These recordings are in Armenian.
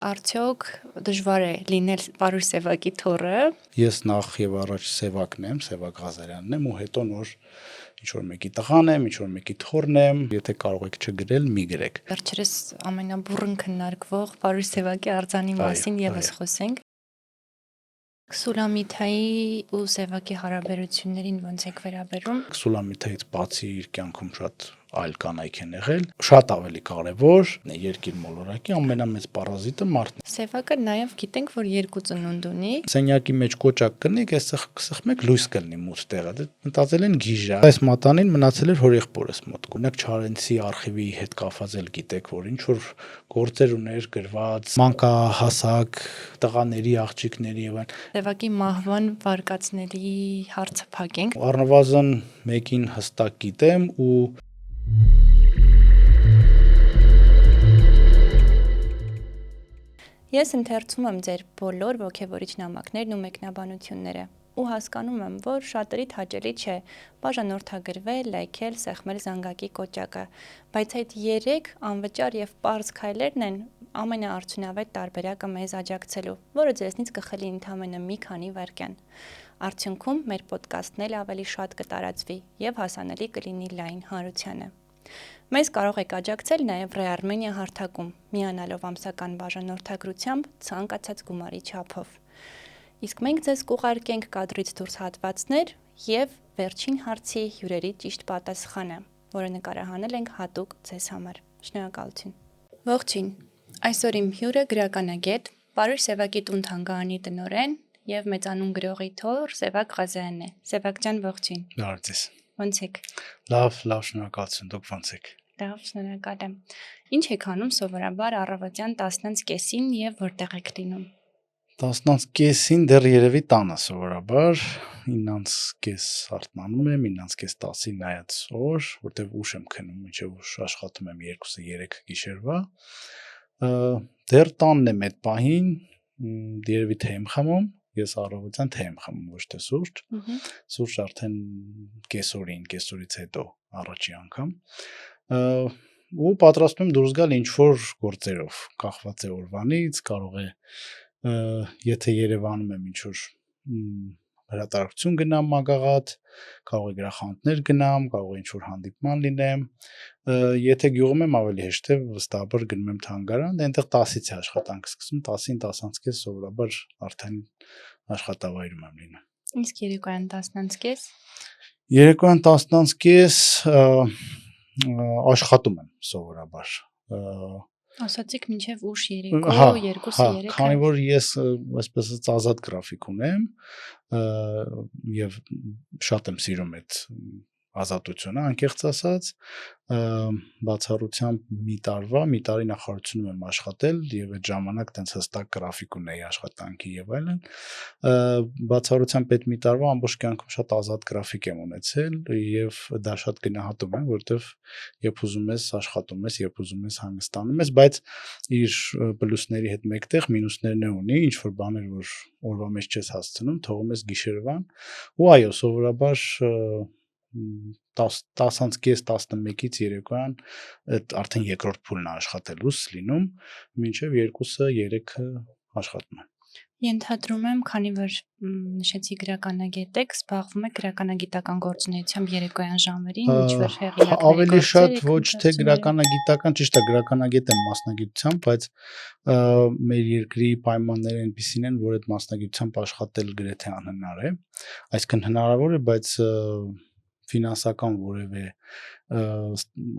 Արդյոք դժվար է լինել Պարուհի Սևակի թոռը։ Ես նախ եւ առաջ Սևակն եմ, Սևակ Ղազարյանն եմ ու հետո նոր ինչ-որ մեկի տղան եմ, ինչ-որ մեկի թոռն եմ, եթե կարող եք չգրել, մի գրեք։ Վերջերս ամենաբուռն քննարկվող Պարուհի Սևակի արձանի մասին եւս խոսենք։ Սուլամիթայի ու Սևակի հարաբերություններին ոնց եք վերաբերում։ Սուլամիթայից բացի իր կյանքում շատ այլ կանայք են եղել, շատ ավելի կարևոր երկիր մոլորակի ամենամեծ պարազիտը մարդն է։ Սևակը նաեւ գիտենք, որ 2 ծնունդ ունի։ Սենյակի մեջ կոճակ կնիկ, այս սխմեք լույս կլինի մութ տեղը։ Դե մտածել են գիժա։ Այս մատանին մնացել էր հորեղբորս մոտ։ Գունակ Չարենցի արխիվի հետ կապված էլ գիտեք, որ ինչ որ գործեր ուներ գրված, մանկահասակ տղաների, աղջիկների եւ այլն։ Սևակի մահվան վարկածների հարցը փակենք։ Առնվազն մեկին հստակ գիտեմ ու Ես ընթերցում եմ ձեր բոլոր ոգևորիչ նամակներն ու մեկնաբանությունները ու հասկանում եմ, որ շատերիդ հաճելի չէ բաժանորդագրվել, լայքել, սեղմել զանգակի կոճակը, բայց այդ 3 անվճար եւ պարզ քայլերն են ամենաարդյունավետ տարբերակը մեզ աջակցելու, որը ձեզնից կխլի ընդամենը մի քանի վայրկյան։ Արդյունքում մեր ոդկասթն էլ ավելի շատ կտարածվի եւ հասանելի կլինի լայն հանրությանը։ Մեզ կարող եք աջակցել նաև Re-Armenia հարթակում, միանալով ամսական բաժանորդագրությամբ ցանկացած գումարի չափով։ Իսկ մենք ձեզ կուղարկենք կադրից դուրս հատվածներ եւ վերջին հարցի հյուրերի ճիշտ պատասխանը, որը նկարահանել ենք հատուկ ձեզ համար։ Շնորհակալություն։ Ողջույն։ Այսօր իմ հյուրը գրականագետ, Պարուհի Սևակի տուն-թանգարանի տնօրեն եւ մեծանուն գրողի թոռ Սևակ Ղազարյանն է։ Սևակ ջան, ողջույն։ լավ ձեզ։ Ոնց եք։ Լավ, շնորհակալություն, դուք ոնց եք։ Լավ, շնորհակալ եմ։ Ինչ եք անում սովորաբար առավոտյան 10:30-ին եւ որտեղ եք լինում։ 10:30-ին դեռ երևի տանը սովորաբար 9:30 արթնանում եմ, 9:30-10-ին նայած օր, որտեվ ուշ եմ քնում, մինչև ուշ աշխատում եմ 2-3 գիշերվա։ Դեռ տանն եմ այդ պահին, երևի թե եմ խմում, ես առավոտյան թե եմ խմում, ոչ թե սուրճ։ Սուրճ արդեն կեսօրից հետո առաջի անգամ։ Ու պատրաստում եմ դուրս գալ ինչ-որ գործերով, կախված է օրվանից, կարող է եթե Երևանում եմ ինչ-որ հրատարակություն գնամ մագաղաթ, կարող է գրախանութներ գնամ, կարող է ինչ-որ հանդիպման լինեմ, եթե գյուղում եմ ավելի հեշտ է, վստահաբար գնում եմ թանգարան, այնտեղ 10-ից է աշխատանքը սկսում, 10-ին 10:30 սովորաբար արդեն աշխատավայրում եմ լինում։ Իսկ երեկոյան 10:30? Երեկոյան 10:30 աշխատում եմ սովորաբար։ Ասացիք մինչև ուշ երեկո, 2-3։ Քանի որ ես այսպես ազատ գրաֆիկ ունեմ եւ շատ եմ սիրում այդ ազատությունը, անկեղծ ասած, բացառությամբ մի տարի նախարարությունում եմ աշխատել եւ այդ ժամանակ տենց հստակ գրաֆիկ ունեի աշխատանքի եւ այլն, բացառությամբ այդ մի տարվա ամբողջ կյանքում շատ ազատ գրաֆիկ եմ ունեցել եւ դա շատ գնահատում եմ, որովհետեւ երբ ուզում ես աշխատում ես, երբ ուզում ես հանգստանում ես, բայց իր պլյուսների հետ մեկտեղ մինուսներն է ունի, ինչ որ բաներ, որ օրվա մեջ չես հասցնում, թողում ես գիշերվան, ու այո, սովորաբար 10:30, 11-ից երեկոյան այդ արդեն երկրորդ փուլն է աշխատելուս լինում, մինչև 2-3 աշխատում եմ։ Ենթադրում եմ, քանի որ նշեցի գրականագետ եք, զբաղվում եք գրականագիտական գործունեությամբ երեկոյան ժամերին, ինչ-որ հեղինակների ավելի շատ ոչ թե գրականագիտական, ճիշտ է, գրականագետ եմ մասնագիտությամբ, բայց մեր երկրի պայմանները այնպիսին են, որ այդ մասնագիտությամբ աշխատել գրեթե անհնար է, այսինքն հնարավոր է, բայց ֆինանսական որևէ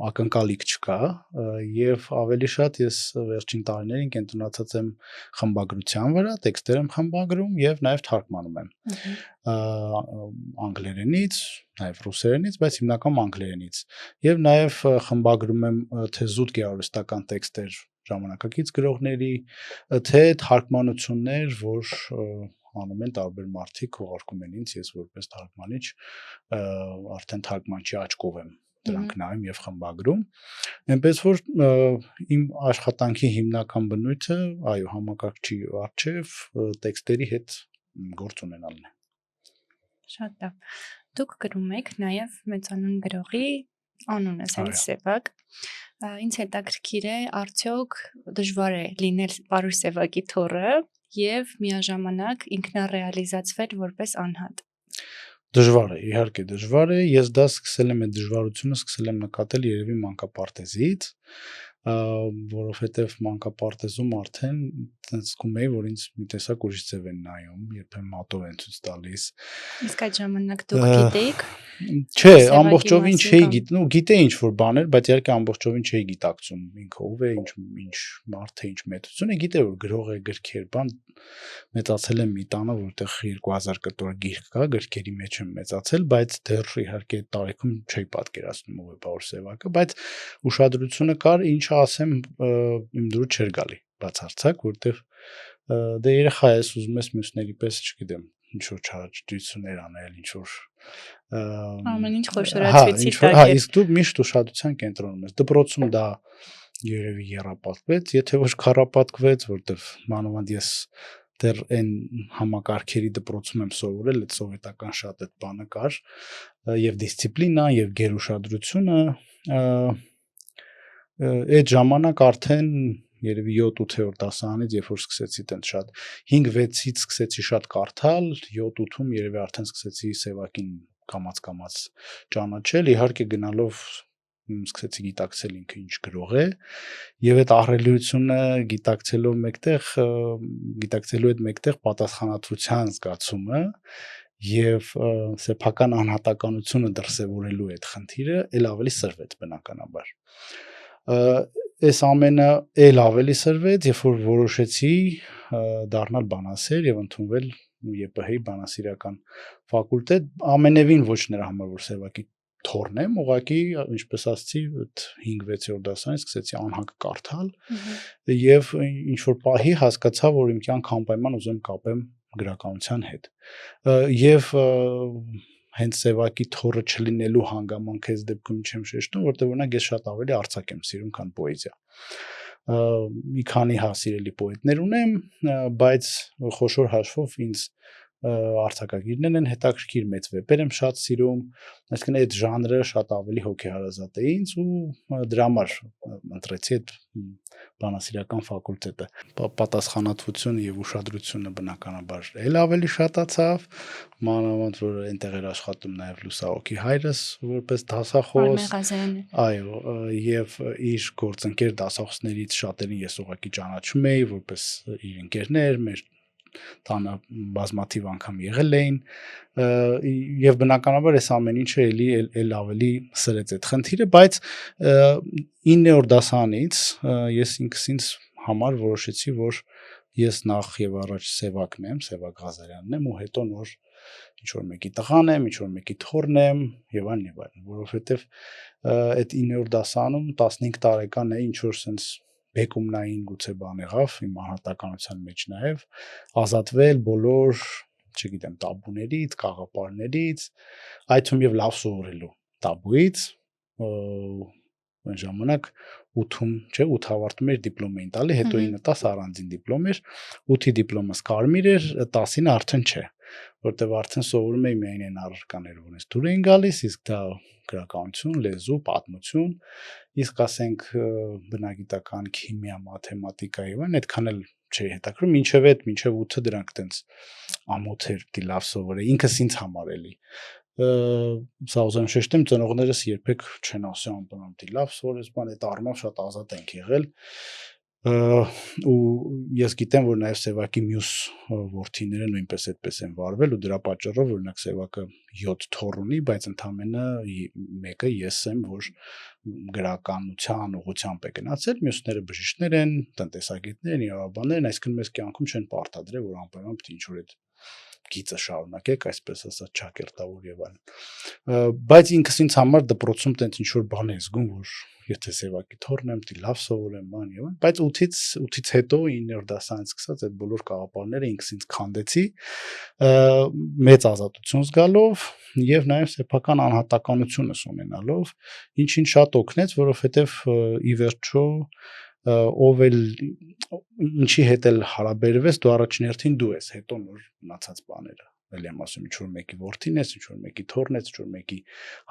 ակնկալիք չկա եւ ավելի շատ ես վերջին տարիներին կենտրոնացած եմ խմբագրության վրա, տեքստեր եմ խմբագրում եւ նաեւ թարգմանում եմ անգլերենից, նաեւ ռուսերենից, բայց հիմնականում անգլերենից եւ նաեւ խմբագրում եմ թե զուտ գեղարվեստական տեքստեր ժամանակակից գրողների, թե թարգմանություններ, որ անում են տարբեր մարդիկ, ուղարկում են ինձ, ես որպես թարգմանիչ արդեն թարգմանչի աչքով եմ դրանք նայում եւ խմբագրում, այնպես որ իմ աշխատանքի հիմնական բնույթը, այո, համակարգչի առջև տեքստերի հետ գործ ունենալն է։ Շատ լավ։ Դուք գրում եք նաեւ մեծանուն գրողի Անունս հենց Սևակ։ Ինձ հետաքրքիր է, արդյոք դժվար է լինել Պարուհ Սևակի թոռը եւ միաժամանակ ինքնառեալիզացվել որպես անհատ։ Դժվար է, իհարկե դժվար է, ես դա սկսել եմ այդ դժվարությունը սկսել եմ նկատել երևի մանկապարտեզից, որովհետև մանկապարտեզում արդեն զգում էի, որ ինձ մի տեսակ ուրիշ ձև են նայում, երբեմն մատով են ցույց տալիս։ Իսկ այդ ժամանակ դուք գիտեիք Չէ, Սևակի ամբողջովին մասին չէի կամ- գիտնում, գիտեի ինչ որ բաներ, բայց իհարկե ամբողջովին չէի գիտակցում ինքը ով է, ինչ մարդ է, ինչ մեծություն է, գիտեի որ գրող է, գրքեր, բան մեծացել եմ մի տանը, որտեղ 2000 կտոր գիրք կա, գրքերի մեջ եմ մեծացել, բայց դեռ իհարկե այդ տարիքում չէի պատկերացնում ով է Պարուհ Սևակը, բայց ուշադրությունը կար, ինչը ասեմ, իմ դուրս չէր գալի, բացարձակ, որտեղ դե երեխա ես, ուզում ես մյուսների պես, չգիտեմ, ինչ որ չարաճճություններ անել, ինչ որ Ամեն ինչ խոշորացվեցի տակ հա, էր։ իսկ դու միշտ ուշադրության կենտրոնում ես։ Դպրոցում դա երևի եռապատկվեց, եթե ոչ քառապատկվեց, որտեվ մանավանդ ես դեռ այն համակարգերի դպրոցում եմ սովորել, այդ սովետական շատ այդ բանը կար, եւ դիսցիպլինա, եւ գերուշադրությունը, այդ ժամանակ արդեն երևի 7-8-րդ դասարանից, երբ որ սկսեցի տենց շատ 5-6-ից սկսեցի շատ կարդալ, 7-8-ում երևի արդեն սկսեցի Սևակին կամաց-կամաց ճանաչել, իհարկե գնալով սկսեցի գիտակցել ինքը ինչ գրող է, եւ այդ ահռելիությունը գիտակցելու հետ մեկտեղ պատասխանատվության զգացումը եւ սեփական անհատականությունը դրսեւորելու այդ խնդիրը ել ավելի սրվեց բնականաբար։ Այս ամենը ել ավելի սրվեց, երբ որ որոշեցի դառնալ բանասեր եւ ընդունվել ԵՊՀ-ի բանասիրական ֆակուլտետ, ամենևին ոչ նրա համար, որ Սևակի թոռն եմ, ուղղակի, ինչպես ասացի, այդ 5-6-րդ դասարանից սկսեցի անհագ կարդալ եւ ինչ որ պահի հասկացա, որ իմ կյանքը անպայման ուզում եմ կապեմ գրականության հետ։ Եվ հենց Սևակի թոռը չլինելու հանգամանքը այս դեպքում չեմ շեշտում, որտեղ օրինակ ես շատ ավելի արձակ եմ սիրում, քան պոեզիա։ Մի քանի սիրելի պոետներ ունեմ, բայց խոշոր հաշվով ինձ արձակագիրներն են հետաքրքիր, մեծ վեպեր եմ շատ սիրում, այսինքն այդ ժանրը շատ ավելի հոգեհարազատ է ինձ ու դրա համար ընտրեցի այդ բանասիրական ֆակուլտետը։ Պատասխանատվությունը եւ ուշադրությունը բնականաբար ել ավելի շատացավ, մանավանդ որ այնտեղ էր աշխատում նաեւ լուսահոգի հայրս որպես դասախոս, Արմեն Ղազարյանը։ այո, եւ իր գործընկեր դասախոսներից շատերին ես ուղղակի ճանաչում էի որպես իր ընկերներ, մեր տանը բազմաթիվ անգամ եղել էին եւ բնականաբար այս ամեն ինչը ել ավելի սրեց այդ խնդիրը, բայց 9-րդ դասարանից ես ինքս ինձ համար որոշեցի, որ ես նախ եւ առաջ Սևակն եմ, Սևակ Ղազարյանն եմ ու հետո նոր ինչ որ մեկի տղան եմ, ինչ որ մեկի թոռն եմ եւ այլն, որովհետեւ այդ 9-րդ դասարանում 15 տարեկան էի, ինչ որ sense բեկումնային գուցե բան եղավ իմ անհատականության մեջ նաեւ ազատվել բոլոր, չգիտեմ, տաբուներից, կաղապարներից, այդ թվում եւ լավ սովորելու տաբուից, այն ժամանակ 8-ում, չէ, 8 ավարտում էր դիպլոմ էին տալի, հետո 9-10 առանձին դիպլոմ էր, 8-ի դիպլոմս կարմիր էր, 10-ին արդեն չէ, որտեվ արդեն սովորում էի միայն այն առարկաները, որոնց դուր էին գալիս, իսկ դա գրականություն, լեզու, պատմություն, իսկ ասենք բնագիտական, քիմիա, մաթեմատիկա եւ այլն այդքան էլ չէի հետաքրում, մինչեւ 8-ը դրանք տենց ամոթ էր դի լավ սովորեի, ինքս ինձ համար էլի։ Սա ուզում եմ շեշտեմ, ծնողներս երբեք չեն ասի անպայման դի լավ սովորես, բան այդ առումով շատ ազատ ենք եղել։ Ու ես գիտեմ, որ նաև Սևակի մյուս որդիները նույնպես այդպես են վարվել ու դրա պատճառով օրինակ Սևակը 7 թոռ ունի, բայց ընդամենը մեկը ես եմ, որ գրականության ուղղությամբ է գնացել, մյուսները բժիշկներ են, տնտեսագետներ են, իրավաբաններ են, այսինքն մեզ կյանքում չեն պարտադրել, որ անպայման պետք է ինչ-որ այդ գիծը շարունակեք, այսպես ասած, ճակերտավոր եւ այլն։ Բայց ինքս ինձ համար դպրոցում տենց ինչ-որ բան է զգում, որ եթե Սևակի թոռն եմ, դի լավ սովորեմ, բան եւ այլն, բայց 8-ից հետո 9-րդ դասանից սկսած այդ բոլոր կաղապարները ինքս ինձ քանդեցի, մեծ ազատություն զգալով եւ նաեւ սեփական անհատականությունս ունենալով, ինչին շատ օգնեց, որովհետեւ ի վերջո ով էլ ինչի հետ էլ հարաբերվես, դու առաջին հերթին դու ես, հետո նոր մնացած բաները։ էլի եմ ասում, ինչ որ մեկի որդին ես, ինչ որ մեկի թոռն ես, ինչ որ մեկի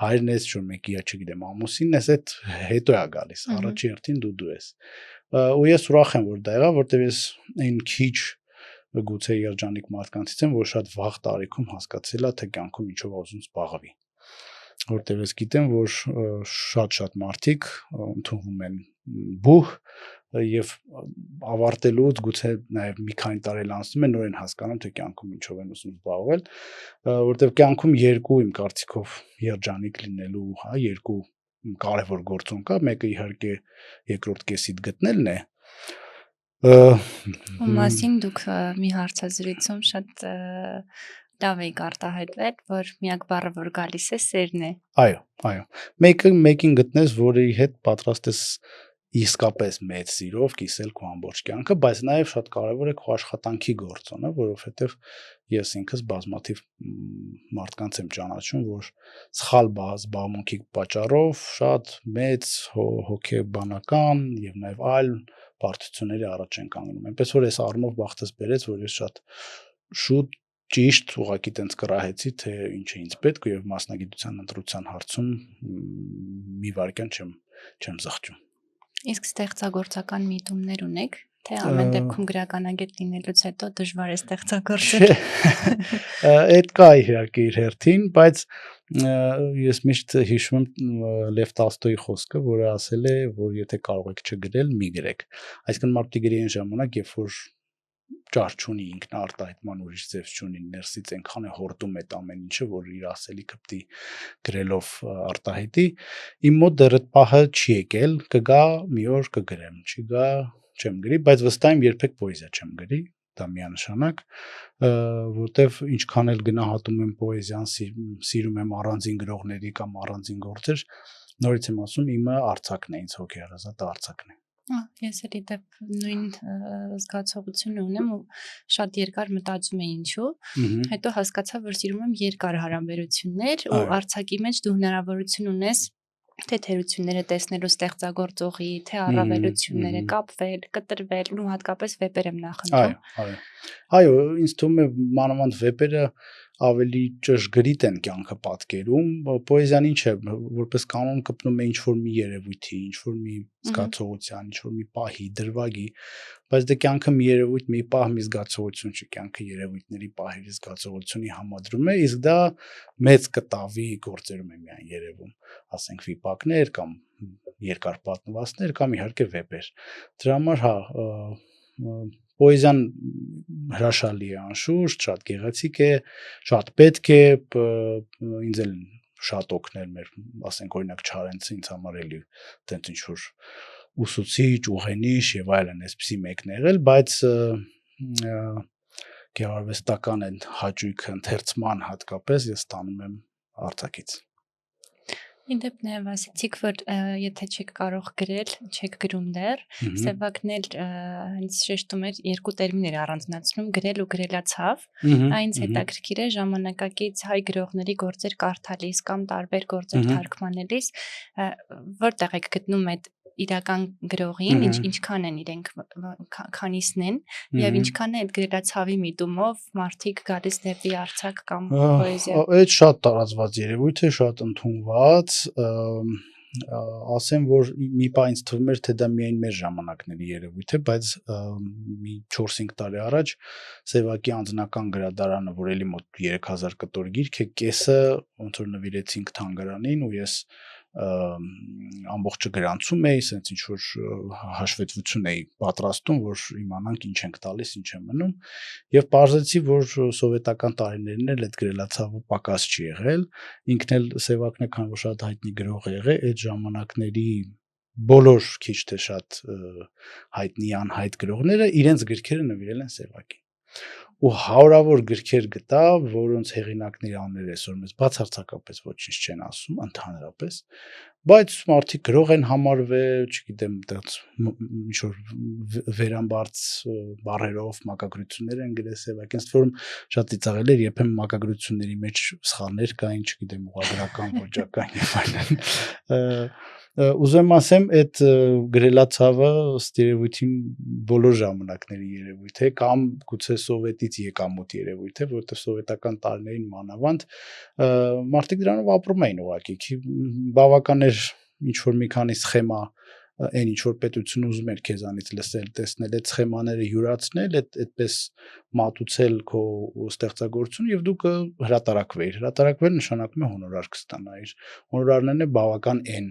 հայրն ես, ինչ որ մեկի, չգիտեմ, ամուսինն ես, այդ հետո է գալիս, առաջի հերթին դու ես։ Ու ես ուրախ եմ, որ դա եղավ, որտեղ ես այն քիչ գուցե երջանիկ մարդկանցից եմ, որ շատ վաղ տարիքում հասկացել է, թե կյանքում ինչով ուզում զբաղվի։ Որտեղ ես գիտեմ, որ շատ մարդիկ ընդունվում են բուհ եւ ավարտելուց գուցե նաեւ մի քանի տարի անցնում են նոր են հասկանում, թե կյանքում ինչով են ուզում զբաղվել, որտեղ կյանքում երկու իմ կարծիքով երջանիկ լինելու, հա, երկու կարևոր գործոն կա, մեկը իհարկե երկրորդ կեսիդ գտնելն է, Մասին դուք մի հարցազրույցում շատ լավ եք արտահայտվել, որ միակ բառը, որ գալիս է, սերն է։ Այո։ Մեկին գտնես, որի հետ պատրաստ ես իսկապես մեծ սիրով կիսել քո ամբողջ կյանքը, բայց նաև շատ կարևոր է քո աշխատանքի գործոնը, որովհետև ես ինքս բազմաթիվ մարդկանց եմ ճանաչում, որ սխալ զբաղմունքի պատճառով շատ մեծ հոգեբանական եւ նաև այլ բարդությունների առաջ են կանգնում։ Այնպես որ այս առումով բախտս բերեց, որ ես շատ շուտ ճիշտ ուղղակի տենց կռահեցի, թե ինչ է ինձ պետք եւ մասնագիտության ընտրության հարցում մի վարքյան չեմ զղջում։ Իսկ ստեղծագործական միտումներ ունեք, թե ամեն դեպքում գրականագետ լինելուց հետո դժվար է ստեղծագործել։ Այդ կա իհարկե իր հերթին, բայց ես միշտ հիշում եմ Լև Տոլստոյի խոսքը, որը ասել է, որ եթե կարող եք չգրել, մի գրեք։ Այսինքն մարդը գրի այն ժամանակ, երբ որ ճար չունի ինքնարտահայտման ուրիշ ձև չունի, ներսից այնքան է հորդում այդ ամեն ինչը, որ իր ասելիքը պետք է գրելով արտահայտի։ Իմ մոտ դեռ այդ պահը չի եկել, կգա մի օր կգրեմ, չգա չեմ գրի, բայց վստահ եմ երբեք պոեզիա չեմ գրի, դա միանշանակ, որտեվ ինչքան էլ գնահատում եմ պոեզիան, սիրում եմ առանձին գրողների կամ առանձին գործեր, նորից եմ ասում, իմը արձակն է, ինձ հոգեհարազատ արձակն է։ Ես էլի դեպ նույն զգացողությունը ունեմ ու շատ երկար մտածում եմ ինչու, հետո հասկացա, որ սիրում եմ երկար հարաբերություններ ու արձակի մեջ դու հնարավորություն ունես թե թերությունները տեսնելու ստեղծագործողի, թե առավելությունները կապվել, կտրվել, ու հատկապես վեպեր եմ նախընտրում։ Այո, ինձ թվում է մանավանդ վեպերը ավելի ճշգրիտ են կյանքը պատկերում, պոեզիան ինչ է, որպես կանոն կպնում է ինչ-որ մի երևույթի, ինչ-որ մի զգացողության, ինչ-որ մի պահի, դրվագի, բայց դե կյանքը մի երևույթ, մի պահ, մի զգացողություն չի, կյանքը երևույթների, պահերի, զգացողությունի համադրում է, իսկ դա մեծ կտավի գործերում է միայն երևում, ասենք վիպակներ կամ երկար պատմվածքներ կամ իհարկե վեպեր։ Դրա համար հա, պոեզիան հրաշալի է անշուշտ, շատ գեղեցիկ է, շատ պետք է, ինձ էլ շատ օգնել մեր, ասենք օրինակ Չարենցը ինձ համար էլի տենց ինչ որ ուսուցիչ, ուղենիշ եւ այլն այսպեսի մեկն եղել, բայց գեղարվեստական են հաճույքը ընթերցման հատկապես ես ստանում եմ արձակից։ Իդեպ նաև ասացիք, որ եթե չեք կարող գրել, չեք գրում դեռ, Սևակն էլ հենց շեշտում էր երկու տերմին էր առանձնացնում, գրել ու գրելացավ, այնց հետաքրքիր է ժամանակակից հայ գրողների գործեր կարդալիս կամ տարբեր գործեր թարգմանելիս, որտեղ եք գտնում այդ իրական գրողին, ինչքան են իրենք քանիսն են եւ ինչքան է այդ գրելացավի միտումով մարդիկ գալիս դեպի արձակ կամ պոեզիա։ Այդ շատ տարածված երևույթ է, շատ ընդունված, ասեմ, որ մի պահ ինձ թվում էր, թե դա միայն մեր ժամանակների երևույթ է, բայց մի 4-5 տարի առաջ Սևակի անձնական գրադարանը, որ էլի մոտ 3000 կտոր գիրք է, կեսը ոնց որ նվիրեցինք թանգարանին ու ես ամբողջը գրանցում էի, ասենց ինչ որ հաշվետվություն էի պատրաստում, որ իմանանք ինչ ենք տալիս, ինչ է մնում, եւ պարզեցի, որ սովետական տարիներն էլ այդ գրելացավը պակաս չի եղել, ինքն էլ Սևակն է, քան որ շատ հայտնի գրող է եղել, այդ ժամանակների բոլոր քիչ թե շատ հայտնի անհայտ գրողները իրենց գրքերը նվիրել են Սևակին։ Ու հարյուրավոր գրքեր գտա, որոնց հեղինակների անունները այսօր մեզ բացարձակապես ոչինչ չեն ասում, ընդհանրապես, բայց մարդիկ գրող են համարվել, չգիտեմ, այդպես ինչ-որ վերամբարձ բառերով մակագրություններ են գրել, սեվակ, ինձ թվում շատ ծիծաղելի էր, երբեմն մակագրությունների մեջ սխալներ կային, չգիտեմ, ուղղագրական, ոճական եւ այլն։ Ուզում ասեմ, այդ գրելացավը ըստ երևույթին բոլոր ժամանակների երևույթ է, կամ գուցե սովետից եկամուտ երևույթ է, որովհետև սովետական տարիներին մանավանդ մարդիկ դրանով ապրում էին ուղղակի, բավական էր ինչ-որ մի քանի սխեմա այն ինչ-որ պետությունը ուզում էր քեզանից լսել, տեսնել, այդ սխեմաները յուրացնել, այդպես մատուցել քո ստեղծագործությունը եւ դու կհրատարակվեիր։ Հրատարակվել նշանակում է հոնորար կստանայիր։ Հոնորարներն է բավական այն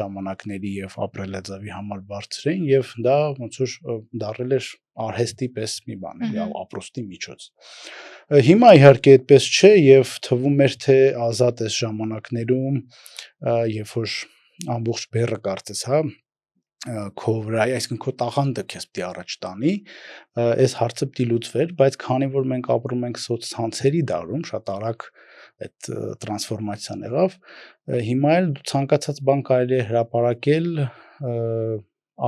ժամանակների եւ ապրելաձևի համար բարձր էին եւ դա ոնց որ դարել էր արհեստի պես մի բան, էլի ապրոստի միջոց։ Հիմա իհարկե այդպես չէ եւ թվում էր թե ազատ այս ժամանակներում երբ որ ամբողջ բեռը կարծես, հա, քո վրա, այսինքն քո տաղանդը քեզ պիտի առաջ տանի, այս հարցը պիտի լուծվեր, բայց քանի որ մենք ապրում ենք սոցցանցերի դարում, շատ արագ այդ տրանսֆորմացիան եղավ, հիմա էլ ցանկացած բան կարելի է հրապարակել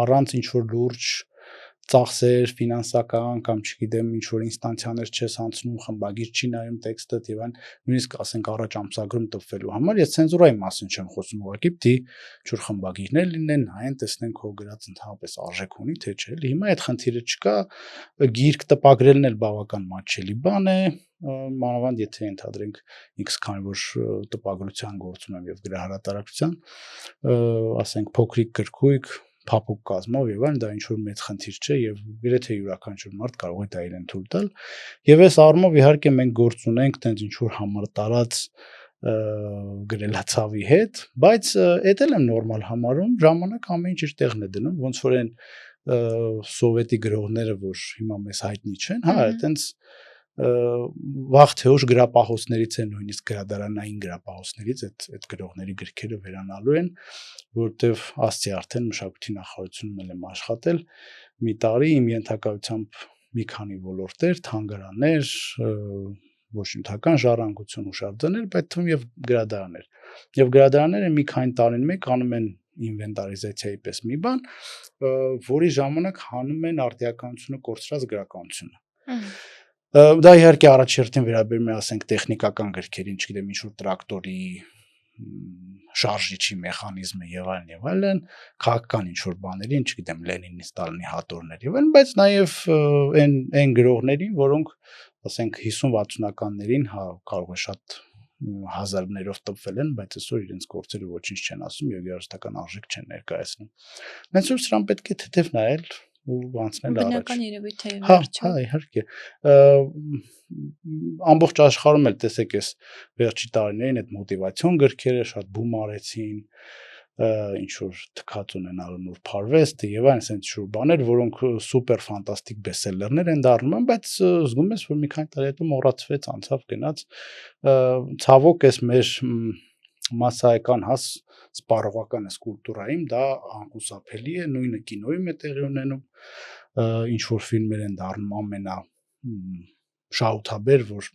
առանց ինչ-որ լուրջ ծախսեր, ֆինանսական կամ չգիտեմ ինչ-որ ինստանցիաներ չես անցնում, խմբագիր չի նայում տեքստը եւ այն, նույնիսկ ասենք առաջ ամսագրում տպվելու համար, ես ցենզուրայի մասին չեմ խոսում, ուղղակի պիտի ինչ-որ խմբագիրներ լինեն, նայեն, տեսնեն քո գրած ընդհանրապես արժեք ունի, թե չէ։ Հիմա այդ խնդիրը չկա, գիրք տպագրելն էլ բավական մատչելի բան է, մանավանդ եթե ենթադրենք ինքս քանի որ տպագրության գործում եմ եւ գրահրատարակության, ասենք փոքրիկ գրքույկ փափուկ կազմով եւ այն դա ինչ որ մեծ խնդիր չէ եւ գրեթե յուրաքանչյուր մարդ կարող է դա իրեն թույլ տալ եւ այս առումով իհարկե մենք գործ ունենք տենց ինչ որ համատարած գրելացավի հետ, բայց էդ էլ եմ նորմալ համարում, ժամանակ ամեն ինչ իր տեղն է դնում, ոնց որ այն սովետի գրողները, որ հիմա մեզ հայտնի չեն, հա, այտենց վաղ թե ուշ գրապահոցներից են, նույնիսկ գրադարանային գրապահոցներից այդ գրողների գրքերը վերանալու են, որտեվ ասցի արդեն մշակույթի նախարարությունում եմ աշխատել մի տարի իմ ենթակայությամբ մի քանի ոլորտեր, թանգարաններ, ոչ նյութական ժառանգություն հուշարձաններ, բայց թվում եւ գրադարաններ։ Եվ գրադարանները մի քանի տարին մեկ անում են ինվենտարիզացիայի պես մի բան, որի ժամանակ հանում են արտիականությունը կորցրած գրականությունը։ Դա իհարկե առաջերտին վերաբերում է, ասենք, տեխնիկական գրքերին, չգիտեմ, ինչ-որ տրակտորի շարժիչի մեխանիզմը եւ այլն, քաղաքական ինչ-որ բաներին, չգիտեմ, Լենինի, Ստալինի հատորներ եւ այլն, բայց նաեւ այն գրողներին, որոնք, ասենք, 50-60-ականներին, հա, կարող է շատ հազարներով տպվել են, բայց այսօր իրենց գործերը ոչինչ չեն ասում եւ երաժշտական արժեք չեն ներկայացնում։ Հենց որ սրան պետք է թեթև նայել ու անցնել առաջ։ Բնական երևույթ է վերջը։ Հա, իհարկե։ Ամբողջ աշխարհում էլ տեսեք այս վերջի տարիներին այդ մոտիվացիոն գրքերը շատ բում արեցին, ինչ որ թքած ունենալու նոր Փարվեստը եւ այն ասենց ինչ-որ բաներ, որոնք սուպեր ֆանտաստիկ բեսթսելերներ են դառնում, բայց զգում ես, որ մի քանի տարի հետո մոռացվեց, անցավ, գնաց։ Ցավոք էս մեր մասսայական հաս սպառողական էս կուլտուրային դա անկուսափելի է, նույնը կինոյում է տեղի ունենում, ինչ որ ֆիլմեր են դառնում ամենա շահութաբեր, որ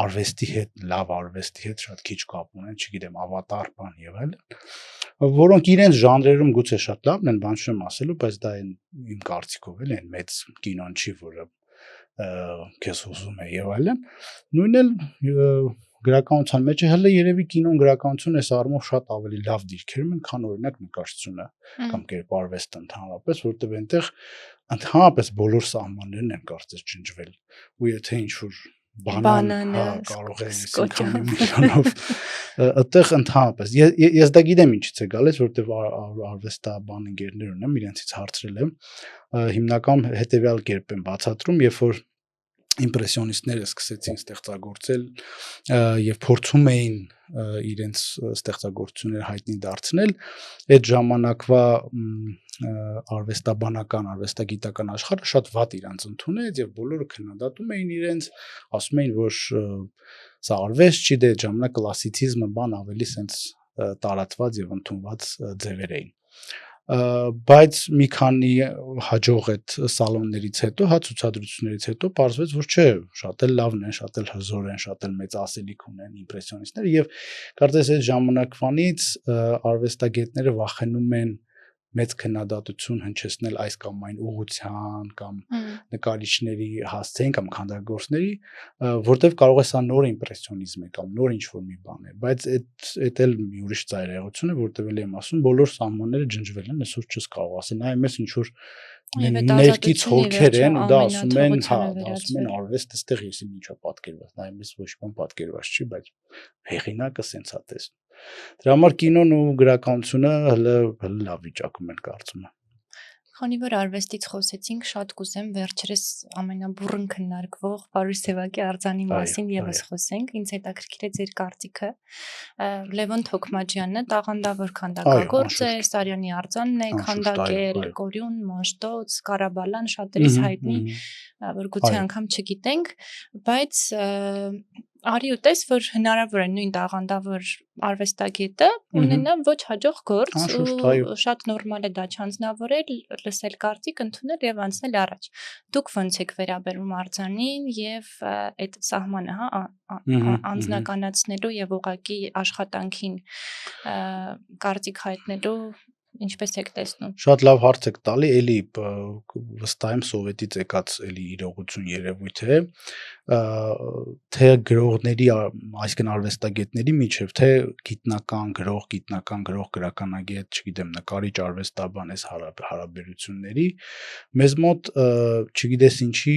արվեստի հետ, լավ արվեստի հետ շատ քիչ կապ ունեն, չգիտեմ, ավատար բան եւ այլն, որոնք իրենց ժանրերում գուցե շատ լավն են, բան չեմ ասելու, բայց դա իմ կարծիքով էլ են մեծ կինոն չի, որը քեզ ուզում է եւ այլն։ Նույնն էլ գրականության մեջ է, հələ երևի կինոն գրականություն այս առումով շատ ավելի լավ դիրքերում են, քան օրինակ նկարչությունը կամ կերպարվեստը ընդհանրապես, որտեղ այնտեղ ընդհանրապես բոլոր սահմաններն են կարծես ջնջվել։ Ու եթե ինչ-որ բանան կարող է այսինքն միլիոնով այդտեղ ընդհանրապես ես դա գիտեմ ինչից է գալիս, որտեղ արվեստաբան ընկերներ ունեմ, իրենցից հարցրել եմ, հիմնական հետեւյալ կերպ են բացատրում, երբ որ իմպրեսիոնիստները սկսեցին ստեղծագործել եւ փորձում էին իրենց ստեղծագործությունները հայտնի դարձնել, այդ ժամանակվա արվեստաբանական, արվեստագիտական աշխարհը շատ վատ իրանց ընդունեց եւ բոլորը քննադատում էին իրենց, ասում էին, որ սա արվեստ չի, դե ժամանակ կլասիցիզմը բան ավելի սենց տարածված եւ ընդունված ձևեր էին։ բայց մի քանի հաջող այդ սալոններից հետո, հա ցուցադրություններից հետո պարզվեց, որ չէ, շատ էլ լավն են, շատ էլ հզոր են, շատ էլ մեծ ասելիք ունեն իմպրեսիոնիստները եւ կարծես այդ ժամանակվանից արվեստագետները վախենում են մեծ քննադատություն հնչեցնել այս կամ այն ուղղության կամ նկարիչների հասցեին կամ քանդակագործների, որտեվ կարող է սա նոր իմպրեսիոնիզմ է կամ նոր ինչ-որ մի բան է, բայց այդ էլ մի ուրիշ ծայրահեղություն է, որտեվ էլ եմ ասում, բոլոր սահմանները ջնջվել են, այսօր չես կարող ասել, նայ մեզ ինչ-որ ներքից հորքեր են ու դա ասում են, հա, ասում են արվեստ այստեղ ես ինչա պատկերված, նայ մեզ ոչ բան պատկերված չի, բայց հեղինակը սենց է տեսնում։ Դրա համար կինոն ու գրականությունը հələ լավ վիճակում են կարծում եմ։ Քանի որ արվեստից խոսեցինք, շատ կուզեմ վերջերս ամենաբուրըն քննարկվող Պարուս Սևակի արձանի մասին եւս խոսենք։ Ինձ հետաքրքիր է ձեր կարծիքը։ Լևոն Թոքմաջյանը տաղանդավոր քանդակագործ է, Սարյանի արձանն է քանդակել, Կորյուն, Մաշտոց, Կարաբալան, շատերիս հայտնի, որ գուցե անգամ չգիտենք, բայց արի ու տես, որ հնարավոր է նույն տաղանդավոր արվեստագետը ունենա ոչ հաջող գործ ու շատ նորմալ է դա չանձնավորել, լսել կարծիք, ընդունել եւ անցնել առաջ։ Դուք ո՞նց եք վերաբերում արձանին եւ այդ սահմանը, հա, անձնականացնելու եւ ուղղակի աշխատանքին կարծիք հայտնելու ինչպես եք տեսնում։ Շատ լավ հարց եք տալի, էլի վստահ եմ սովետից եկած էլի իրողություն երևույթ է, թե գրողների, այսինքն արվեստագետների միջև, թե գիտնական գրող գրականագետ, չգիտեմ, նկարիչ, արվեստաբան այս հարաբերությունների մեզ մոտ չգիտես ինչի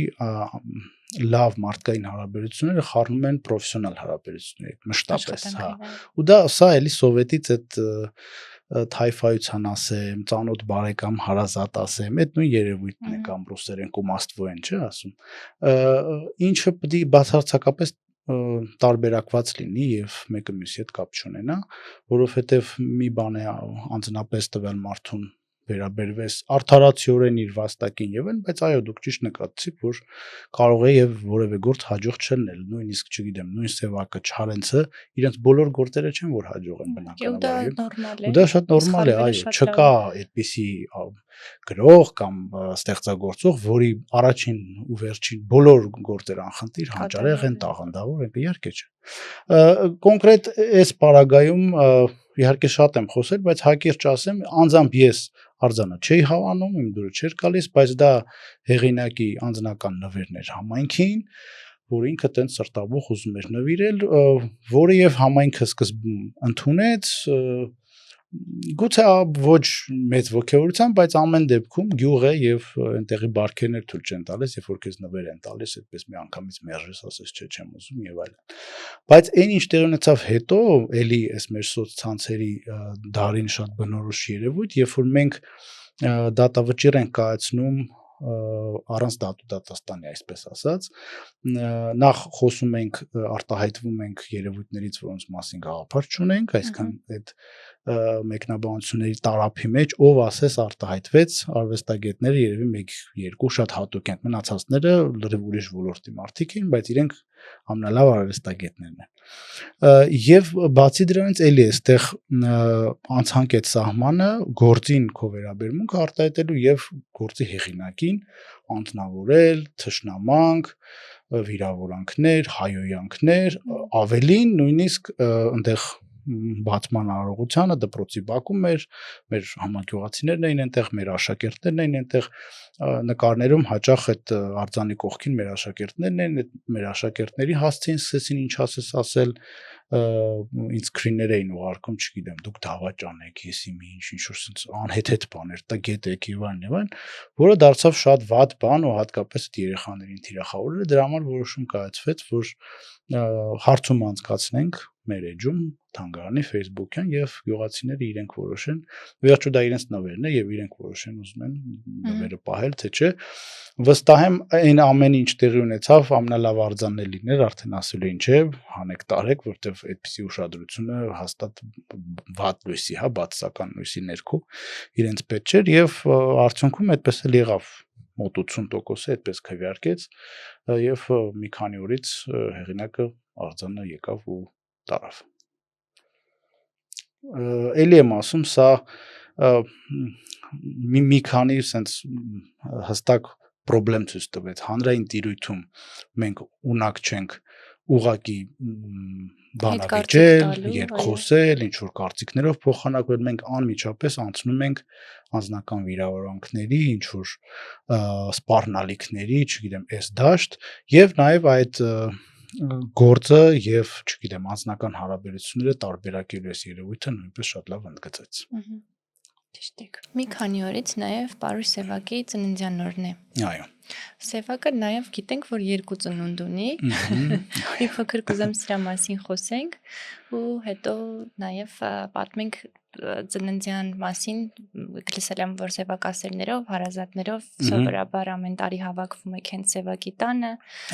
լավ մարդկային հարաբերությունները խառնում են պրոֆեսիոնալ հարաբերությունների, մշտապես, հա։ Ու դա սա էլի սովետից այդ թայֆայության ասեմ, ծանոթ բարեկամ հարազատ ասեմ, այդ նույն երևույթն է կամ ռուսերեն կոմաստվոեն, չէ՞ ասում։ Ինչը պետք է բացարձակապես տարբերակված լինի եւ մեկը մյուսի հետ կապ չունենա, որովհետեւ մի բան է անձնապես տվյալ մարդուն վերաբերվես արդարացիորեն իր վաստակին եւ այն, բայց այո, դուք ճիշտ նկատեցիք, որ կարող է եւ որևէ գործ հաջող չլինել, նույնիսկ չգիտեմ, նույն Սևակը, Չարենցը, իրենց բոլոր գործերը չեն որ հաջող են բնականաբար։ Ու դա շատ նորմալ է, այո, չկա այդպիսի գրող կամ ստեղծագործող, որի առաջին ու վերջին բոլոր գործերը անխնդիր, հանճարեղ են, տաղանդավոր են, իհարկե չէ։ Կոնկրետ այս պարագայում իհարկե շատ եմ խոսել, բայց հակիրճ ասեմ, անձամբ ես արձանը չէի հավանում, իմ դուրը չէր գալիս, բայց դա հեղինակի անձնական նվերն էր համայնքին, որ ինքը տենց սրտաբուխ ուզում էր նվիրել, որը եւ համայնքը սկզբում ընդունեց, գուցե ոչ մեծ ոգևորությամբ, բայց ամեն դեպքում գյուղ է եւ այնտեղի բարքերներ թույլ չեն տալիս, երբ որ քեզ նվեր են տալիս, այդպես մի անգամից մերժես, ասես չէ, չեմ ուզում եւ այլն։ Բայց այն ինչ տեղի ունեցավ հետո, էլի այս մեր սոցցանցերի դարին շատ բնորոշ երևույթ, երբ որ մենք դատավճիռ ենք կայացնում առանց դատու դատաստանի, այսպես ասած, նախ խոսում ենք, արտահայտվում ենք երևույթներից, որոնց մասին գաղափար չունենք, այսինքն այդ մեկնաբանությունների տարափի մեջ ով ասես արտահայտվեց, արվեստագետները երևի 1-2 շատ հատուկ են, մնացածները լրիվ ուրիշ ոլորտի մարդիկ են, բայց իրենք ամենալավ արվեստագետներն են։ Եվ բացի դրանից էլի այստեղ անցանք այդ սահմանը գործին քո վերաբերմունքը արտահայտելու եւ գործի հեղինակին անձնավորել, թշնամանք, վիրավորանքներ, հայոյանքներ, ավելին նույնիսկ այնտեղ բացման արարողությանը դպրոցի բակում մեր համագյուղացիներն էին այնտեղ, մեր աշակերտներն էին այնտեղ, նկարներում հաճախ այդ արձանի կողքին մեր աշակերտներն են, այդ մեր աշակերտների հասցեին սկսեցին ինչ ասել, ինձ սկրիներ էին ուղարկում, չգիտեմ, դուք դավաճան եք, ես իմ ինչ-որ sense անհեթեթ բաներ, տգետ եք եւ այլն, որը դարձավ շատ վատ բան ու հատկապես այդ երեխաներին թիրախավորել, դրա համար որոշում կայացվեց, որ հարցում անցկացնենք մեր էջում թանգարանի Facebook-յան եւ գյուղացիները իրենք որոշեն, վերջո դա իրենց նվերն է եւ իրենք որոշեն ուզում են նվերը պահել, թե չէ։ Վստահ եմ այն ամեն ինչ տեղի ունեցավ, ամենալավ արձանն է լիներ, արդեն ասել էին, չէ, հանեք տարեք, որտեվ այդպիսի ուշադրությունը հաստատ վատ լույսի, հա, բացասական լույսի ներքո իրենց պետք չէր եւ արդյունքում այդպես էլ եղավ։ Մոտ 80% այդպես քվեարկեց եւ մի քանի օրից հեղինակը արձանը եկավ ու տարավ։ Էլի եմ ասում, սա մի քանի sense հստակ պրոբլեմ ցույց տվեց հանրային տիրույթում մենք ունակ չենք ուղակի բանավիճել, երկխոսել, ինչ որ կարծիքներով փոխանակվել, մենք անմիջապես անցնում ենք անձնական վիրավորանքների, ինչ որ սպառնալիքների, չգիտեմ, այս դաշտ եւ նաեւ այդ գործը եւ, չգիտեմ, անձնական հարաբերությունները տարբերակելու այս երևույթը նույնպես շատ լավ ընդգծեց։ Ճիշտ է։ Մի քանի օրից նաև Պարուշ Սևակի ծննդյան օրն է։ Այո։ Սևակը նաև գիտենք, որ 2 ծնունդ ունի։ Մի փոքր կուզեմ սրա մասին խոսենք ու հետո նաև պատմենք ծննդյան մասին, գլսել եմ, որ սևակասերներով, հարազատներով սովորաբար ամեն տարի հավաքվում եք հենց Սևակի տանը։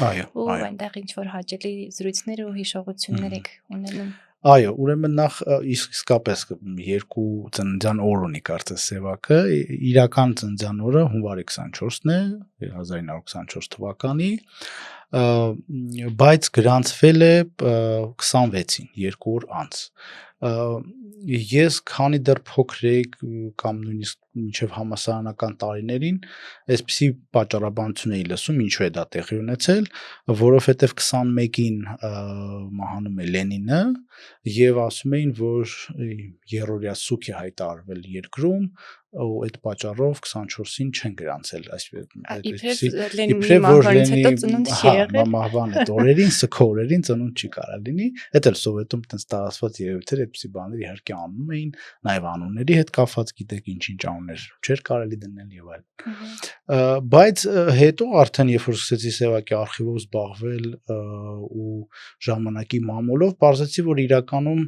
Այո։ Ու այնտեղ ինչ որ հաճելի զրույցներ ու հիշողություններ եք ունենում։ Այո, ուրեմն նախ իսկապես 2 ծննդյան օր ունի կարծես Սևակը, իրական ծննդյան օրը հունվարի 24-ն է, 1924 թվականի, բայց գրանցվել է 26-ին, 2 օր անց։ Ես քանի դեռ փոքր էի կամ նույնիսկ մինչև համալսարանական տարիներին այսպիսի պատճառաբանություն էի լսում, ինչու է դա տեղի ունեցել, որովհետև 21-ին մահանում է Լենինը եւ ասում էին, որ երրորդյա սուք է հայտարարվել երկրում ու այդ պատճառով 24-ին չեն գրանցել իբրև մահվանից հետո ծնունդ չի եղել մահվան այդ օրերին սքորերին ծնունդ չի կարա լինի դա էլ սովետում տենց տարածված երևույթ էր այդպիսի բաներ իհարկե անում էին նաև անունների հետ կապված գիտեք ինչ անուններ չէր կարելի դնել եւ այլն բայց հետո արդեն երբ որ սկսեցի Սևակի արխիվով զբաղվել ու ժամանակի մամուլով բարձեցի որ իրականում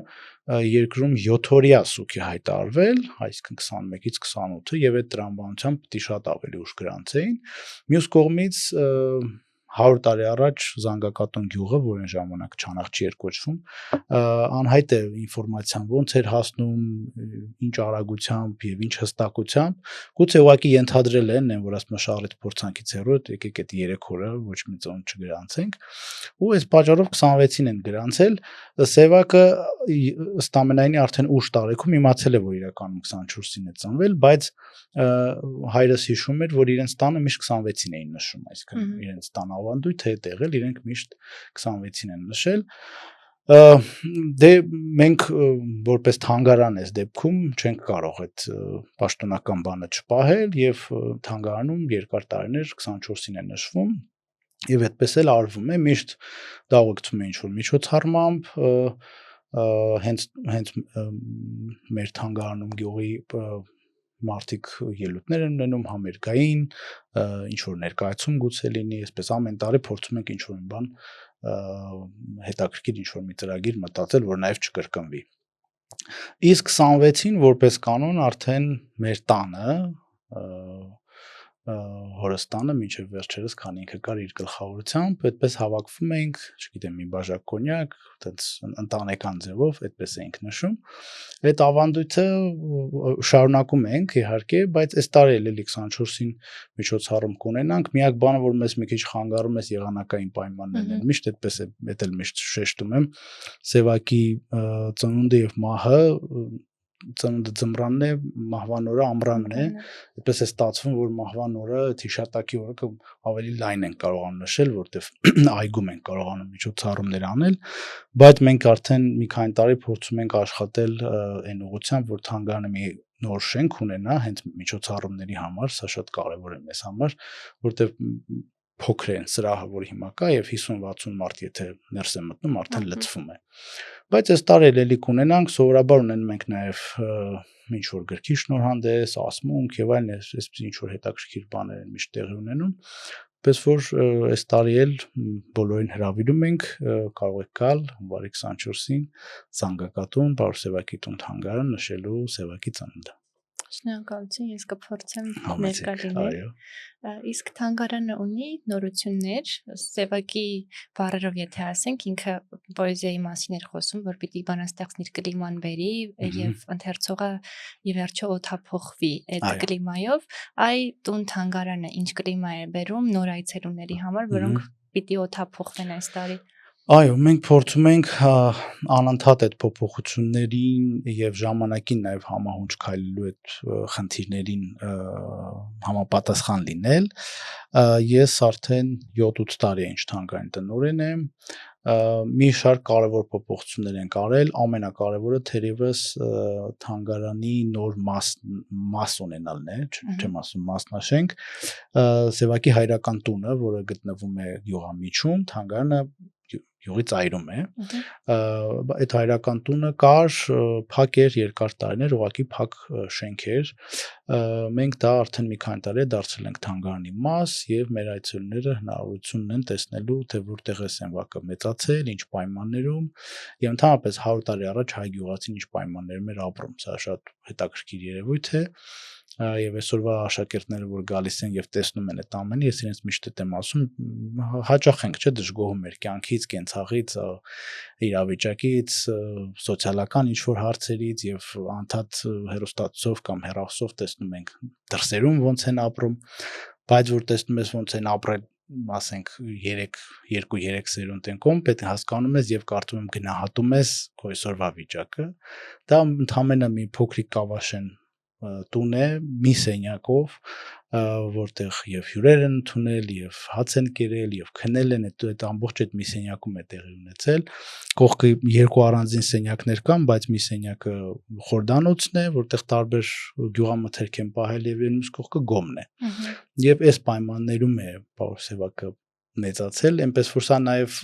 երկրում 7-օրյա սուք է հայտարարվել, այսինքն 21-ից 28-ը եւ այդ տրամաբանությամբ պետք է շատ ավելի ուշ գրանցեին։ Մյուս կողմից 100 տարի առաջ Զանգակատուն գյուղը, որ այն ժամանակ Չանախչի էր կոչվում, անհայտ է ինֆորմացիան ոնց էր հասնում, ինչ արագությամբ եւ ինչ հստակությամբ, գուցե ուղղակի ենթադրել են, որ ասում շարիտ փորձանքից հեռու եկեք այդ 3 օրը ոչ մի ծնունդ չգրանցենք, ու այս պատճառով 26-ին են գրանցել, Սևակը ըստ ամենայնի արդեն ուշ տարեքում իմացել է, որ իրականում 24-ին է ծնվել, բայց հայրս հիշում էր, որ իրենց տանը միշտ 26-ին էին նշում, այսինքն իրենց տան ավանդույթը է տեղել, իրենք միշտ 26-ին են նշել։ Դե մենք որպես թանգարան այս դեպքում չենք կարող այդ պաշտոնական բանը չպահել եւ թանգարանում երկար տարիներ 24-ին է նշվում եւ այդպես էլ արվում է միշտ դա ուղեկցում է ինչ որ միջոցառմամբ հենց մեր թանգարանում գյուղի մարդիկ ելույթներ են ունենում համերգային, ինչ որ ներկայացում գուցե լինի, այսպես ամեն տարի փորձում ենք ինչ որ մի բան հետաքրքիր ինչ որ մի ծրագիր մտածել, որ նաև չկրկնվի։ Իսկ 26-ին որպես կանոն արդեն մեր տանը հորստանը մինչև վերջերս քանի ինքը կար իր գլխավորությամբ, այդպես հավաքվում էինք, չգիտեմ, մի բաժակ կոնյակ, այդպես ընտանեկան ձևով, այդպես էինք նշում։ Այդ ավանդույթը շարունակում ենք իհարկե, բայց այս տարի էլ 24-ին միջոցառում կունենանք։ Միակ բանը, որ մեզ մի քիչ խանգարում է եղանակային պայմաններն են։ Միշտ այդպես է, դա էլ միշտ շեշտում եմ, Սևակի ծնունդը եւ մահը ծնունդը ձմռանն է, մահվան օրը ամռանն է, այդպես է ստացվում, որ մահվան օրը հիշատակի օրը ավելի լայն են կարողանում նշել, որտեվ այգում են կարողանում միջոցառումներ անել, բայց մենք արդեն մի քանի տարի փորձում ենք աշխատել այն ուղղությամբ, որ թանգարանը մի նոր շենք ունենա հենց միջոցառումների համար, սա շատ կարևոր է մեզ համար, որտեվ փոքր է սրահը, որ հիմա կա եւ 50-60 մարդ եթե ներս է մտնում, արդեն լցվում է։ Բայց այս տարի էլի կունենանք, սովորաբար ունենում ենք նաեւ ինչ որ գրքի շնորհանդես, ասմունք եւ այլն, այսպես ինչ որ հետաքրքիր բաներ են միշտ տեղի ունենում, պես որ այս տարի էլ բոլորին հրավիրում ենք, կարող եք գալ հունվարի 24-ին Զանգակատուն, Պարուշ Սևակի տուն թանգարան նշելու Սևակի ծնունդը։ Շնորհակալություն, ես կփորձեմ ներկա լինել։ Իսկ թանգարանը ունի նորություններ, Սևակի բառերով եթե ասենք, ինքը պոեզիայի մասին էր խոսում, որ պիտի բանաստեղծներ կլիման բերի եւ ընթերցողը ի վերջո օդափոխվի այդ կլիմայով, այ տուն թանգարանը ինչ կլիմա է բերում նոր այցելուների համար, որոնք պիտի օդափոխվեն այս տարի։ Այո, մենք փորձում ենք անընդհատ այդ փոփոխություններին եւ ժամանակին նաեւ համահունչ քայլելու այդ խնդիրներին համապատասխան լինել։ Ես արդեն 7-8 տարի է ինչ թանգարանի տնօրեն եմ։ Մի շարք կարևոր փոփոխություններ ենք արել, ամենակարևորը թերևս թանգարանի նոր մաս ունենալն է, չեմ ասում մասնաշենք, Սևակի հայրական տունը, որը գտնվում է Գյուղամիջում, թանգարանը յուղի ծայրում է, այդ հայրական տունը կար, փակ էր երկար տարիներ, ուղղակի փակ շենք էր, մենք դա արդեն մի քանի տարի է դարձրել ենք թանգարանի մաս եւ մեր այցելուները հնարավորություն ունեն տեսնելու, թե որտեղ է Սենվակը մեծացել, ինչ պայմաններում եւ ընդհանրապես 100 տարի առաջ հայ գյուղացին ինչ պայմաններում էր ապրում, սա շատ հետաքրքիր երևույթ է եւ այսօրվա աշակերտները որ գալիս են եւ տեսնում են այդ ամենը, ես իրենց միշտ եմ ասում, հաճախ ենք, չէ, դժգոհում մեր կյանքից, կենցաղից, իրավիճակից, սոցիալական ինչ-որ հարցերից եւ անդադ հերոստատուսով կամ հեռախոսով տեսնում ենք դրսերում ոնց են ապրում, բայց որ տեսնում ես ոնց են ապրել, ասենք 2-3 սերունդ են կողմ, պետք է հասկանում ես եւ կարծում եմ գնահատում ես քո այսօրվա վիճակը, դա ընդհանրապես մի փոքրիկ կավաշեն տուն է մի սենյակով, որտեղ եւ հյուրեր են ընդունել, եւ հաց են կերել, եւ քնել են, այդ ամբողջ այդ մի սենյակում է տեղի ունեցել։ Կողքը երկու առանձին սենյակներ կան, բայց մի սենյակը խորդանոցն է, որտեղ տարբեր գյուղամթերք են պահել, եւ մյուս կողքը գոմն է։ Եվ այս պայմաններում է Պաուլ Սևակը մեծացել, այնպես որ սա նաև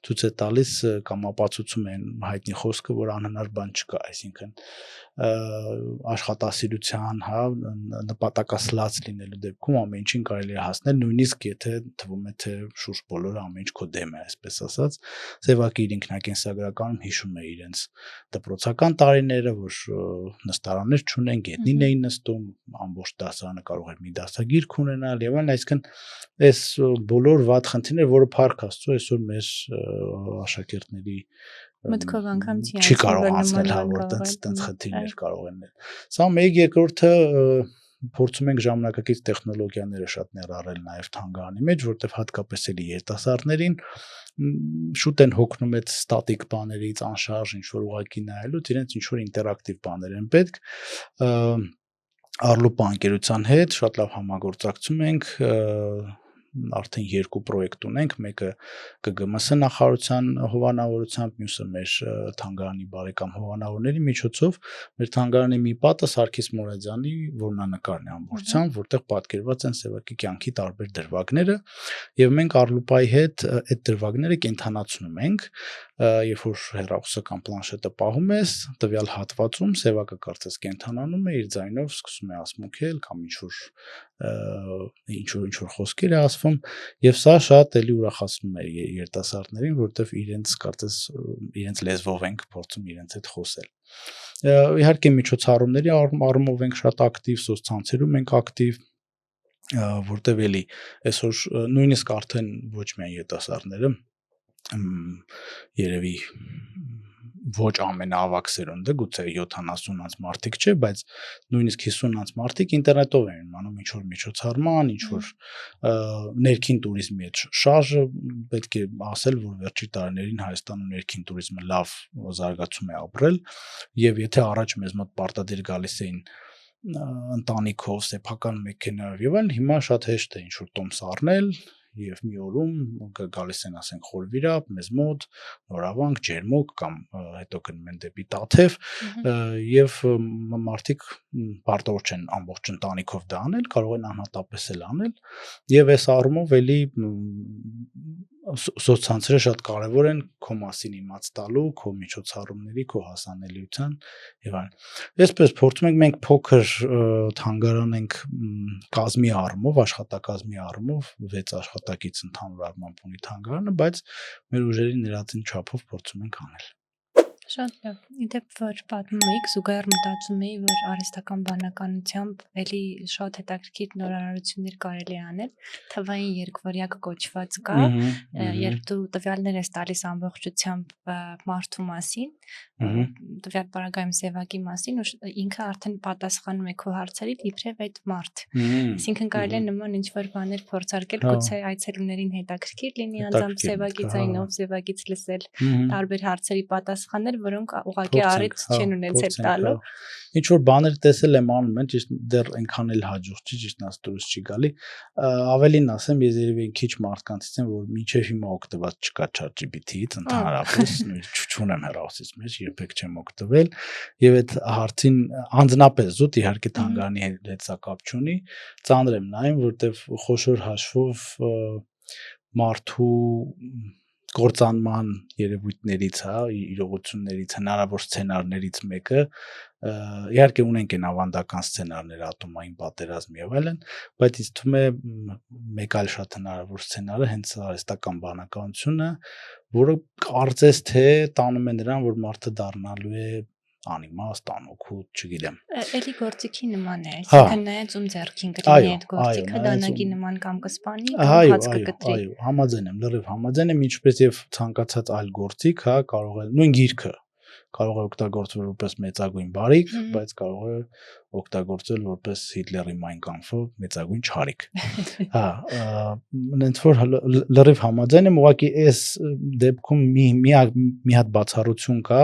ցույց է տալիս կամ ապացուցում է հայտնի խոսքը, որ անհնար բան չկա, այսինքն աշխատասիրության, նպատակասլաց լինելու դեպքում ամեն ինչին կարելի է հասնել, նույնիսկ եթե թվում է թե շուրջ բոլորը ամեն ինչ քո դեմ է, այսպես ասած։ Սևակի իր ինքնակենսագրականում հիշում է իրենց դպրոցական տարիները, որ նստարաններ չունեն, գետնին էին նստում, ամբողջ դասարանը կարող էր մի դասագիրք ունենալ եւ այլն, այսինքն այս բոլոր վատ խնդիրները, որը փառք Աստծո այսօր մեր աշակերտների մտքով անգամ չի կարող անցնել, որ տենց խնդիրներ կարող են լինել։ Սա մեկ, երկրորդը փորձում ենք ժամանակակից տեխնոլոգիաները շատ ներառել նաև թանգարանի մեջ, որտեղ հատկապես էլի երիտասարդներին շուտ են հոգնում այդ ստատիկ բաներից, անշարժ ինչ-որ ուղղակի նայելուց, իրենց ինչ-որ ինտերակտիվ բաներ են պետք։ Arlupa ընկերության հետ շատ լավ համագործակցում ենք, արդեն 2 պրոյեկտ ունենք, մեկը ԿԳՄՍ նախարարության հովանավորությամբ, մյուսը մեր թանգարանի բարեկամ հովանավորների միջոցով, մեր թանգարանի մի պատը Սարգիս Մուրադյանի որմնանկարն է ամբողջությամբ, որտեղ պատկերված են Սևակի կյանքի տարբեր դրվագները, եւ մենք Arlupa-ի հետ այդ դրվագները կենթանացնում ենք, երբ որ հեռախոսը կամ պլանշետը պահում ես, տվյալ հատվածում Սևակը կարծես կենթանանում է, իր ձայնով սկսում է ասմունքել կամ ինչ-որ խոսքեր է ասվում, եւ սա շատ էլի ուրախացնում է երիտասարդներին, որովհետեւ իրենց կարծես իրենց լեզվով ենք փորձում իրենց հետ խոսել։ Իհարկե միջոցառումների առումով ենք շատ ակտիվ, սոցցանցերում ենք ակտիվ, որտեւ էլի այսօր նույնիսկ արդեն ոչ միայն երիտասարդները երևի ոչ ամենաավակ սերունդը, գուցե 70-անց մարդիկ չէ, բայց նույնիսկ 50-անց մարդիկ ինտերնետով են իմանում ինչ-որ միջոցառման, ինչ-որ ներքին туриզմի հետ շարժը, պետք է ասել, որ վերջի տարիներին Հայաստանում ներքին туриզմը լավ զարգացում է ապրել, եւ եթե առաջ մեզ մոտ պարտադիր գալիս էին ընտանիքով, սեփական մեքենայով եւ այլն, հիմա շատ հեշտ է ինչ-որ տոմս առնել եւ մի օրում գալիս են, ասենք, Խորվիրապ, մեզ մոտ, Նորավանք, Ջերմուկ կամ հետո գնում են դեպի Տաթև եւ մարդիկ պարտավոր չեն ամբողջ ընտանիքով դա անել, կարող են անհատապես էլ անել եւ այս առումով էլի սոցցանցերը շատ կարեւոր են քո մասին իմաց տալու, քո միջոցառումների, քո հասանելիության եւ այլն։ Այսպես փորձում ենք մենք փոքր թանգարան ենք կազմի առումով, աշխատակազմի առումով 6 աշխատակից ընդհանուր առմամբ ունի թանգարանը, բայց մեր ուժերի ներածին չափով փորձում ենք անել։ Շատ լավ։ Իդեպ որ պատմում էիք, զուգահեռ մտածում էի, որ արհեստական բանականությամբ էլի շատ հետաքրքիր նորարարություններ կարելի է անել։ Թվային երկվորյակ կոչված կա, երբ դու տվյալներ ես տալիս ամբողջությամբ մարդու մասին, տվյալ պարագայում սևակի մասին, ու ինքը արդեն պատասխանում է քո հարցերին իբրև այդ մարդ։ Այսինքն կարելի է նման ինչ-որ բաներ փորձարկել, գուցե այցելուներին հետաքրքիր լինի անձամբ սևակի ձայնով, սևակից լսել տարբեր հարցերի պատասխաններ, որոնք ուղղակի առիթ չեն ունեցել տալու։ Ինչ որ բաներ տեսել եմ անում են, ճիշտ դեռ այնքան էլ հաջող չի, ճիշտ ասած դուրս չի գալի։ Ավելին ասեմ, ես երևի քիչ մարդկանցից եմ, որ մինչև հիմա օգտված չկա ChatGPT-ից ընդհանրապես, չունեմ հեռախոսից մեջ, երբեք չեմ օգտվել, եւ այդ հարցին անձնապես զուտ իհարկե թանգարանի հետ սա կապ չունի, ծանր եմ նայում, որտեվ խոշոր հաշվով մարդու կործանման երևույթներից, իրողություններից, հնարավոր սցենարներից մեկը, իհարկե ունենք այն ավանդական սցենարները, ատոմային պատերազմ եւ այլն, բայց ինձ թվում է մեկ այլ շատ հնարավոր սցենարը հենց արհեստական բանականությունը, որը կարծես թե տանում է նրան, որ մարդը դառնալու է անիմաստ, անօգուտ, չգիտեմ։ Էլի գործիքի նման է, այսինքն նայած ում ձեռքին կլինի այդ գործիքը, դանակի նման կամ կսպանի, կամ հաց կկտրի։ Այո, համաձայն եմ, լրիվ համաձայն եմ, ինչպես եւ ցանկացած այլ գործիք, կարող է նույն գիրքը կարող է օգտագործվել որպես մեծագույն բարիք, բայց կարող է օգտագործվել որպես Հիտլերի Mein Kampf-ը մեծագույն չարիք։ Նենց որ լրիվ համաձայն եմ, ուղղակի այս դեպքում մի հատ բացառություն կա,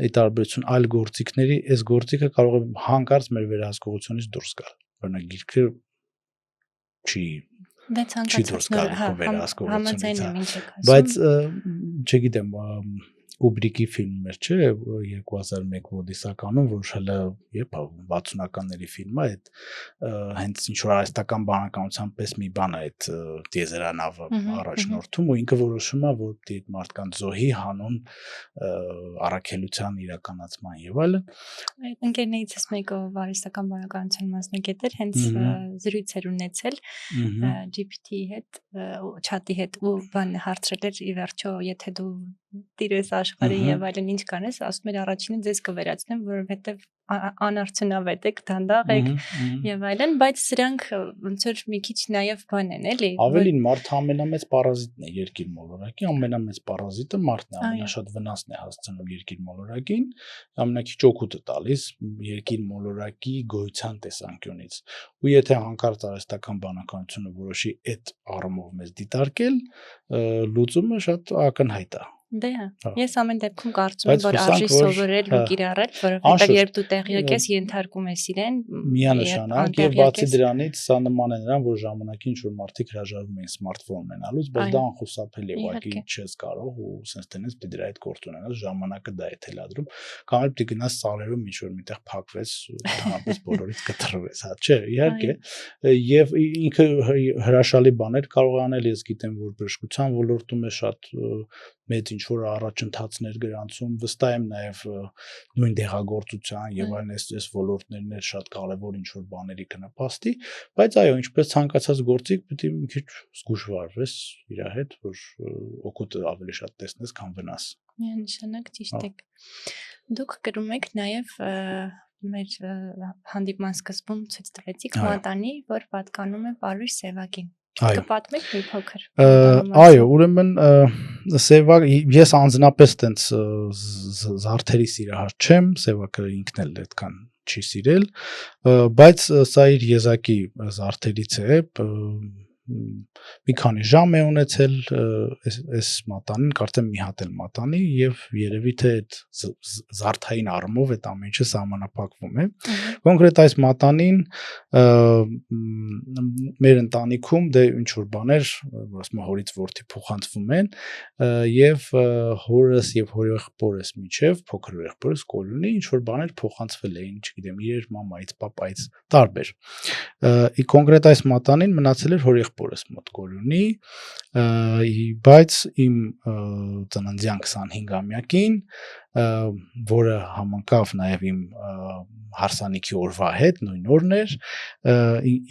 այդ տարբերություն այլ գործիքների, այս գործիքը կարող է հանկարծ մեր վերահսկողությունից դուրս գալ։ Օրինակ գիրքը չի դուրս գալու քո վերահսկողությունից, բայց չգիտեմ, Կուբրիկի ֆիլմն էր, չէ, 2001 ոդիսականում, որ հələ 60-ականների ֆիլմ է, այդ հենց ինչ որ արհեստական բանականության պես մի բան է այդ տիեզերանավը առաջնորդում, ու ինքը որոշում է, որ այդ մարդկանց զոհի հանուն առաքելության իրականացման եւ այլն։ Ընկերներիցս մեկը արհեստական բանականության մասնագետ էր, հենց զրույց էր ունեցել GPT-ի հետ, chat-ի հետ, ու բան հարցրել էր ի վերջո, եթե դու տիրես աշխարհին եւ այլն ինչ կանես, ասում էր առաջինը ձեզ կվերացնեմ, որովհետեւ անարդյունավետ եք, դանդաղ եք եւ այլն, բայց սրանք ոնց որ մի քիչ նաեւ բան են, էլի։ Ավելին մարդը ամենամեծ պարազիտն է երկիր մոլորակի, ամենամեծ պարազիտը մարդն է, ամենաշատ վնասն է հասցնում երկիր մոլորակին, ամենակիչ օգուտը տալիս երկիր մոլորակի գոյության տեսանկյունից։ Ու եթե հանկարծ արհեստական բանականությունը որոշի այդ առումով մեզ դիտարկել, լուծումը շատ ակնհայտ է։ Դե հա, ես ամեն դեպքում կարծում եմ, որ արժի սովորել ու կիրառել, որովհետև երբ դու տեղյակ ես, ենթարկում ես իրեն, միանշանակ, եւ բացի դրանից սա նման է նրան, որ ժամանակին ինչ-որ մարդիկ հրաժարվում են սմարթֆոն ունենալուց, բայց դա անխուսափելի է, ուղղակի չես կարող ու sense տենես պիտի դրա հետ գործ ունենաս, ժամանակը դա է թելադրում, կամ էլ պիտի գնաս սարերում ինչ-որ միտեղ փակվես, ընդհանրապես բոլորից կտրվես, հա, չէ, իհարկե, եւ ինքը հրաշալի բաներ կարող է անել, ես գիտեմ, որ բժշկության ոլորտում է շատ մեծ ինչ-որ առաջընթացներ գրանցում, վստահ եմ նաև նույն դեղագործության եւ այլն այս ոլորտներն էլ շատ կարեւոր ինչ-որ բաների կնպաստի, բայց այո, ինչպես ցանկացած գործիք պիտի մի քիչ զգուշ վարվես իր հետ, որ օգուտը ավելի շատ տեսնես, քան վնաս։ Միանշանակ ճիշտ եք։ Դուք կրում եք նաև մեր հանդիպման սկզբում ցույց տվեցիք մատանի, որ պատկանում է Պարույր Սևակին։ Կպատմեք մի փոքր։ Այո, ուրեմն Սևակ, ես անձնապես տենց զարդերի սիրահար չեմ, Սևակը ինքն էլ այդքան չի սիրել, բայց սա իր եզակի զարդերից է, մի քանի ժամ է ունեցել այս մատանին, կարծեմ մի հատ էլ մատանի եւ երևի թե այդ զարդային առումով այդ ամեն ինչը սահմանափակվում է։ Կոնկրետ այս մատանին մեր ընտանիքում դե ինչ որ բաներ, որ ասում հորից որդի փոխանցվում են եւ հորս եւ հորեղբորս միջև փոքր եղբորս Կոլյունի ինչ որ բաներ փոխանցվել էին, չգիտեմ, իր մամայից, պապայից տարբեր։ Կոնկրետ այս մատանին մնացել էր հորեղբորս մոտ Կոլյունի, բայց իմ ծննդյան 25-ամյակին, որը համընկավ նաև իմ հարսանիքի օրվա հետ, նույն օրն էր,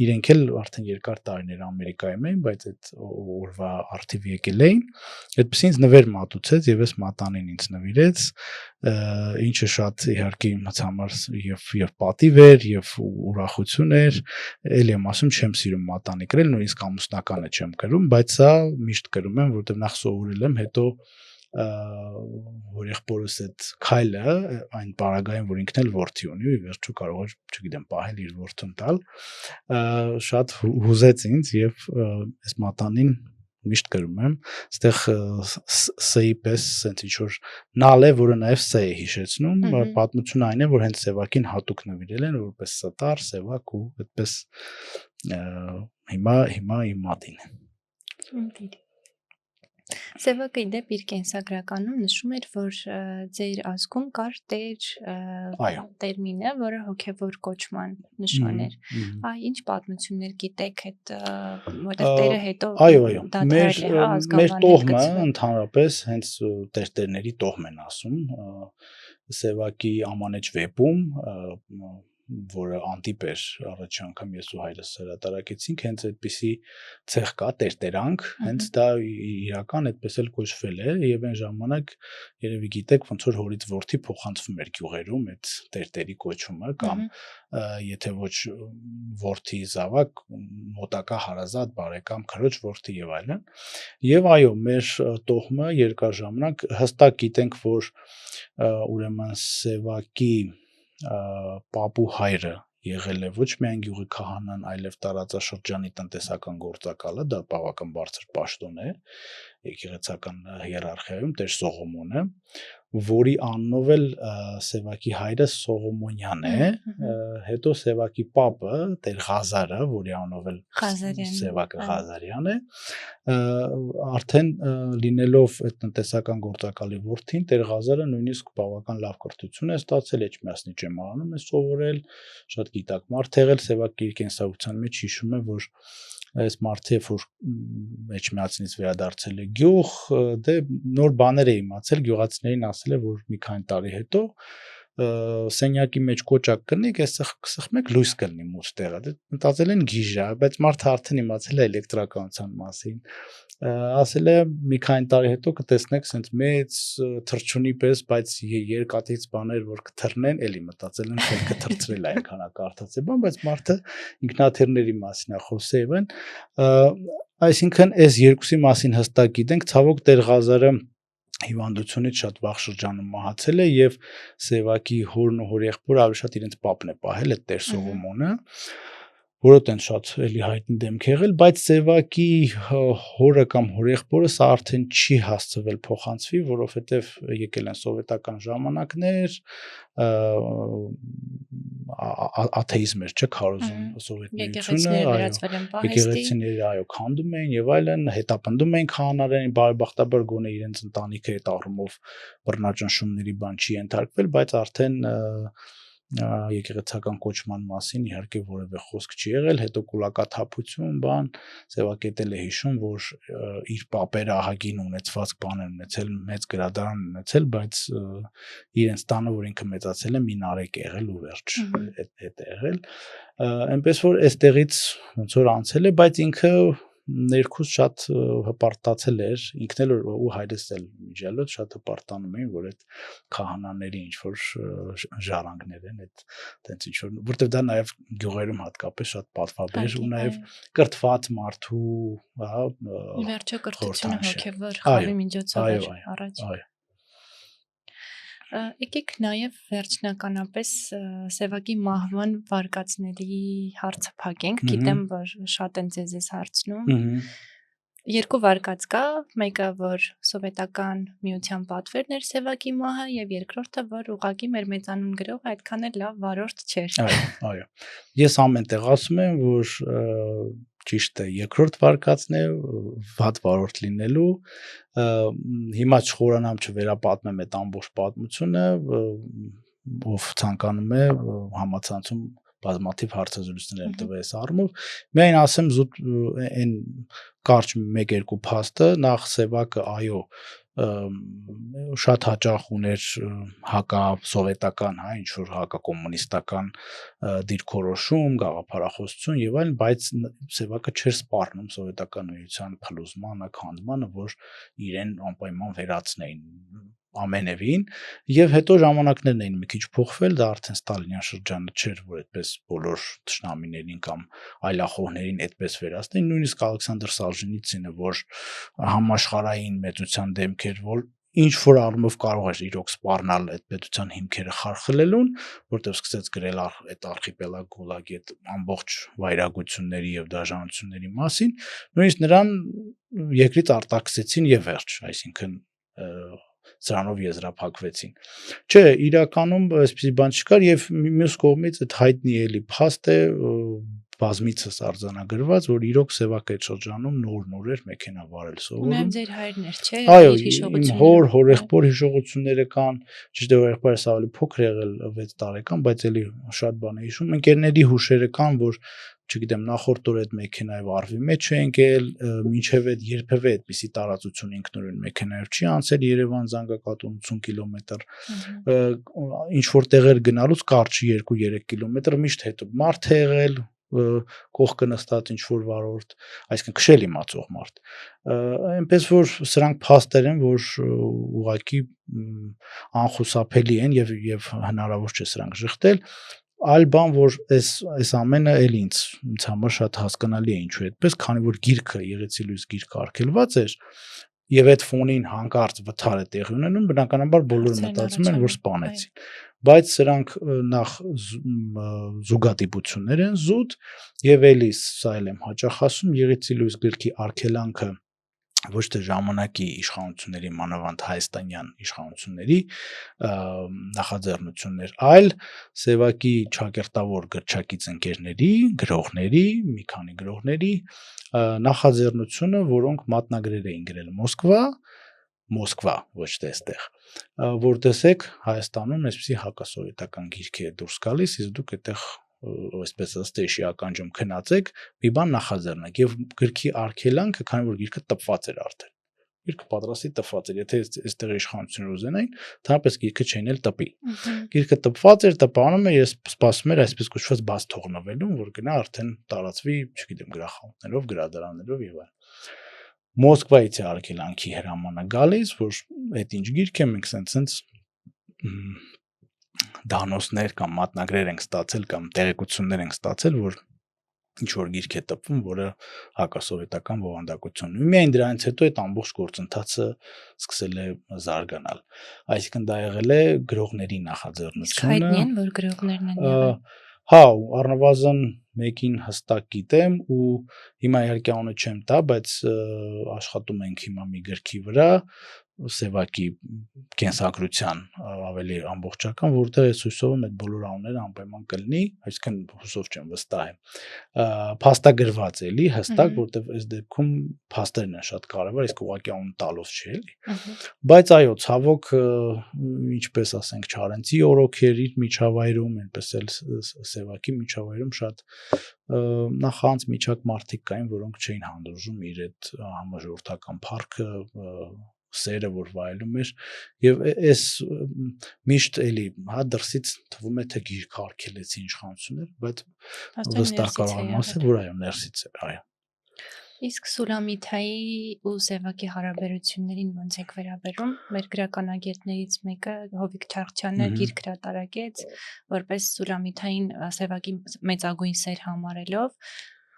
իրենք էլ արդեն երկար տարիներ Ամերիկայում էին, բայց այդ օրվա արդիվ եկել էին, այդպես ինձ նվեր մատուցեց եւ ես մատանին ինձ նվիրեց, ինչը շատ իհարկե ինձ համար եւ պատիվ էր եւ ուրախություն էր, ելի եմ ասում չեմ սիրում մատանի կրել, նույնիսկ ամուսնականը չեմ կրում, բայց սա միշտ կրում եմ, որովհետեւ նախ սովորել եմ, հետո որ եղբորս այդ քայլը այն պարագային, որ ինքն էլ որդի ունի ու վերջու կարող է, չգիտեմ, պահել իր որդուն տալ, շատ հուզեց ինձ եւ այս մատանին միշտ կրում եմ, այստեղ սեի պես sense ինչ որ նալ է, որը նաեւ սե է հիշեցնում, պատմությունը այն է, որ հենց Սևակին հատուկ նվիրել են որպես ստար, Սևակ ու այդպես հիմա իմ մատին է։ Սևակը իդեպ իր կենսագրականում նշում էր, որ ձեր ազգում կար տերմինը, որը հոգևոր կոչման նշան էր։ Ինչ պատմություններ գիտեք այդ, որտեղ տերը հետո դադարել է, մեր տոհմը ընդհանրապես հենց տերտերների տոհմ են ասում, Սևակի ամանեջ վեպում, որը անտիպ էր առաջ անգամ ես ու հայրս հրատարակեցինք, հենց այդպիսի ցեղ կա տերտերանք, հենց դա իրական այդպես էլ կոչվել է եւ այն ժամանակ երևի գիտեք ոնց որ հորից որդի փոխանցվում էր գյուղերում այդ տերտերի կոչումը կամ եթե ոչ որդի զավակ մոտակա հարազատ բարեկամ քրոջ որդի եւ այլն եւ այո մեր տոհմը երկար ժամանակ հստակ գիտենք որ ուրեմն Սևակի պապու հայրը եղել է ոչ միայն գյուղի քահանան, այլև տարածաշրջանի տնտեսական գործակալը, դա բավական բարձր պաշտոն է եկեղեցական հիերարխիայում, Տեր Սողոմոնը, որի անունով էլ Սևակի հայրը Սողոմոնյան է, հետո Սևակի պապը Տեր Ղազարը, որի անունով էլ Սևակը Ղազարյան է, արդեն լինելով այդ տնտեսական գործակալի որդին, Տեր Ղազարը նույնիսկ բավական լավ կրթություն է ստացել, Էջմիածնի ճեմարանում է սովորել, շատ գիտակ մարդ եղել, Սևակի իր կենսագրության մեջ հիշում է, որ այս մարդը երբ որ Էջմիածնից վերադարձել է գյուղ, դե նոր բաներ է իմացել, գյուղացիներին ասել է, որ մի քանի տարի հետո սենյակի մեջ կոճակ կնիկ, այստեղ կսխմեք լույս կլինի մութ տեղը, դե մտածել են գիժ է, բայց մարդը արդեն իմացել է էլեկտրականության մասին, ասել է մի քանի տարի հետո կտեսնեք սենց մեծ թռչունի պես, բայց երկաթից բաներ որ կթռնեն, էլի մտածել են որ կթռցրել այնքան կարդացել բան, բայց մարդը ինքնաթիռների մասին է խոսել են, այսինքն այս երկուսի մասին հստակ գիտենք, ցավոք Տեր Ղազարը հիվանդությունից շատ վաղ շրջանում մահացել է եւ Սևակի հորն ու հորեղբորը ավելի շատ իրենց պապն է պահել այդ Տեր Սողոմոնը, որը տեն շատ էլի հայտնի դեմք եղել, բայց Սևակի հորը կամ հորեղբորը սա արդեն չի հասցվել փոխանցվի, որովհետեւ եկել են սովետական ժամանակներ, աթեիզմ էր, չէ՞, քարոզում սովետությունը, եկեղեցիները այո քանդում էին եւ այլն, հետապնդում էին քահանաներին, բարեբախտաբար գոնե իրենց ընտանիքը այդ առումով բռնաճնշումների բան չի ենթարկվել, բայց արդեն եկեղեցական կոչման մասին իհարկե որևէ խոսք չի եղել, հետո կուլակաթափություն բան, Սևակետել է հիշում, որ իր պապերը ահագին ունեցված բան են ունեցել, մեծ գրադարան ունեցել, բայց իրենց տանը, որ ինքը մեծացել է, մի նարեկ եղել ու վերջ հետ եղել, այնպես որ այստեղից ոնց որ անցել է, բայց ինքը ներքուս շատ հպարտացել էր, ինքն էլ ու հայրս էլ միջելոց շատ հպարտանում էին, որ այդ քահանաների ինչ որ ժառանգներ են, այդ տենց ինչ որ, որտեվ դա նաև գյուղերում հատկապես շատ պատվաբեր ու նաև կրթված մարդու, հա, վերջը կրթությունը հոգևոր խավի միջոցով էր առաջ։ Եկեք նաև վերջնականապես Սևակի մահվան վարկածների հարցը փակենք, գիտեմ, որ շատ են ձեզ հարցնում։ Երկու վարկած կա, մեկը որ սովետական միության պատվերն էր Սևակի մահը եւ երկրորդը որ ուղղակի մեր մեծանուն գրողը այդքան էլ լավ վարորդ չէր։ Այո։ Ես ամեն տեղ ասում եմ, որ ճիշտ է, երկրորդ վարկածն է վատ վարորդ լինելու, հիմա չխորանամ չվերապատմեմ այդ ամբողջ պատմությունը, ով ցանկանում է համացանցում բազմաթիվ հարցազրույցներ եմ տվել այս առումով, միայն ասեմ զուտ այն կարճ 1-2 փաստը, նախ Սևակը այո շատ հաճախ ուներ հակասովետական, ինչ որ հակակոմունիստական դիրքորոշում, գաղափարախոսություն եւ այլն, բայց Սևակը չէր սպառնում սովետական միության փլուզմանը, քանդմանը, որ իրեն անպայման վերացնեին ամենևին եւ հետո ժամանակներն էին մի քիչ փոխվել, դա արդեն Ստալինյան շրջանը չէր, որ այդպես բոլոր թշնամիներին կամ այլախոհներին այդպես վերացնեին, նույնիսկ Ալեքսանդր Սալժենիցինը, որ համաշխարհային մեծության դեմք էր, որ ինչ որ առումով կարող էր իրոք սպառնալ այդ պետության հիմքերը խարխլելուն, որտեղ սկսեց գրել այդ արխիպելագ գուլագի այդ ամբողջ վայրագությունների եւ դաժանությունների մասին, նույնիսկ նրան երկրից արտաքսեցին եւ վերջ, այսինքն սրանով եզրափակվեցին։ Չէ, իրականում այսպեսի բան չկար եւ մյուս կողմից այդ հայտնի էլի փաստ է բազմիցս արձանագրված, որ իրոք Սևակը այդ շրջանում նոր էր մեքենա վարել սովորում։ Ուրեմն ձեր հայրն էր, չէ՞, Այո, իր իմ հիշողությունները։ հորեղբոր հիշողությունները կան, ճիշտ է, հորեղբայրս ավելի փոքր եղել 6 տարեկան, բայց էլի շատ բան է հիշում։ Ընկերների հուշերը կան, որ չգիտեմ, նախորդ օր այդ մեքենայով արվի մեջ է եկել, մինչև այդ երբևէ այդպիսի տարածություն ինքնուրույն մեքենայով չի անցել Երևան Զանգակատուն 80 կիլոմետր, ինչ որ տեղեր գնալուց կարճ 2-3 կիլոմետր միշտ հետո մարդ է եղել, կողքը նստած ինչ որ վարորդ, այսինքն քշել իմացող մարդ, այնպես որ սրանք փաստեր են, որ ուղղակի անխուսափելի են եւ հնարավոր չէ սրանք շղթել, այլ բան, որ այս ամենը էլ ինձ համար շատ հասկանալի է ինչու այդպես, քանի որ գիրքը Եղեցի լույս գիրքը արգելված էր եւ այդ ֆոնին հանկարծ վթար է տեղի ունենում, բնականաբար բոլորը մտածում են, որ սպանեցին, բայց սրանք նախ զուգադիպություններ են զուտ եւ էլի սա էլ եմ հաճախ ասում, Եղեցի լույս գրքի արգելանքը ոչ թե ժամանակի իշխանությունների, մանավանդ հայաստանյան իշխանությունների նախաձեռնություններ, այլ Սևակի ճակերտավոր գրչակից ընկերների, գրողների, մի քանի գրողների նախաձեռնությունը, որոնք մատնագրեր էին գրել Մոսկվա, ոչ թե այստեղ, որ տեսեք Հայաստանում այսպեսի հակասովետական գիրք է դուրս գալիս, իսկ դուք այդտեղ այսպես ըստ էշիականջում քնածեք, մի բան նախաձեռնեք եւ գրքի արգելանքը, քանի որ գիրքը տպված էր արդեն։ Գիրքը պատրաստի տպված էր, եթե այստեղ իշխանությունները ուզենային, թափես գիրքը չէին էլ տպի։ Գիրքը տպված էր, տպանում էր, ես սպասում էր այսպես կոչված բաց թողնվելուն, որ գնա արդեն տարածվի, չգիտեմ, գրախանութներով, գրադարաններով եւ այլն։ Մոսկվայից է արգելանքի հրամանը գալիս, որ այդ ինչ գիրք է, մենք սենց դանոսներ կամ մատնագրեր ենք ստացել կամ տեղեկություններ ենք ստացել, որ ինչ որ գիրք է տպվում, որը հակասովետական բովանդակություն ունի։ Միայն դրանից հետո այդ ամբողջ գործընթացը սկսել է զարգանալ։ Այսինքն դա եղել է գրողների նախաձեռնությունը։ Հայտնի են, որ գրողներն են եղել։ Հա, առնվազն մեկին հստակ գիտեմ ու հիմա իհարկե անունը չեմ տա, բայց աշխատում ենք հիմա մի գրքի վրա, Սևակի կենսագրության ավելի ամբողջական, որտեղ ես հուսով եմ այդ բոլոր անունները անպայման կլինի, այսինքն հուսով չեմ, վստահ եմ։ Փաստագրված էլի, հստակ, որտեղ այս դեպքում փաստերն են շատ կարևոր, իսկ ուղղակի անուն տալով չի էլի։ Բայց այո, ցավոք, ինչպես ասենք, Չարենցի օրոքեր իր միջավայրում, այնպես էլ Սևակի միջավայրում շատ նախանց միջակ մարդիկ կային, որոնք չէին հանդուրժում իր այդ համաժողովրդական փառքը, սերը, որ վայելում էր, եւ այս միշտ էլի, հա, դրսից թվում է թե գիրք արգելեցին իշխանությունները, բայց վստահ կարող եմ ասել, որ այո, ներսից էր, այո։ Իսկ Սուրամիթայի ու Սևակի հարաբերություններին ոնց եք վերաբերում։ Մեր գրականագետներից մեկը Հովիկ Չարխչյանը գիրք հրատարակեց, որպես Սուրամիթային Սևակի մեծագույն սեր համարելով,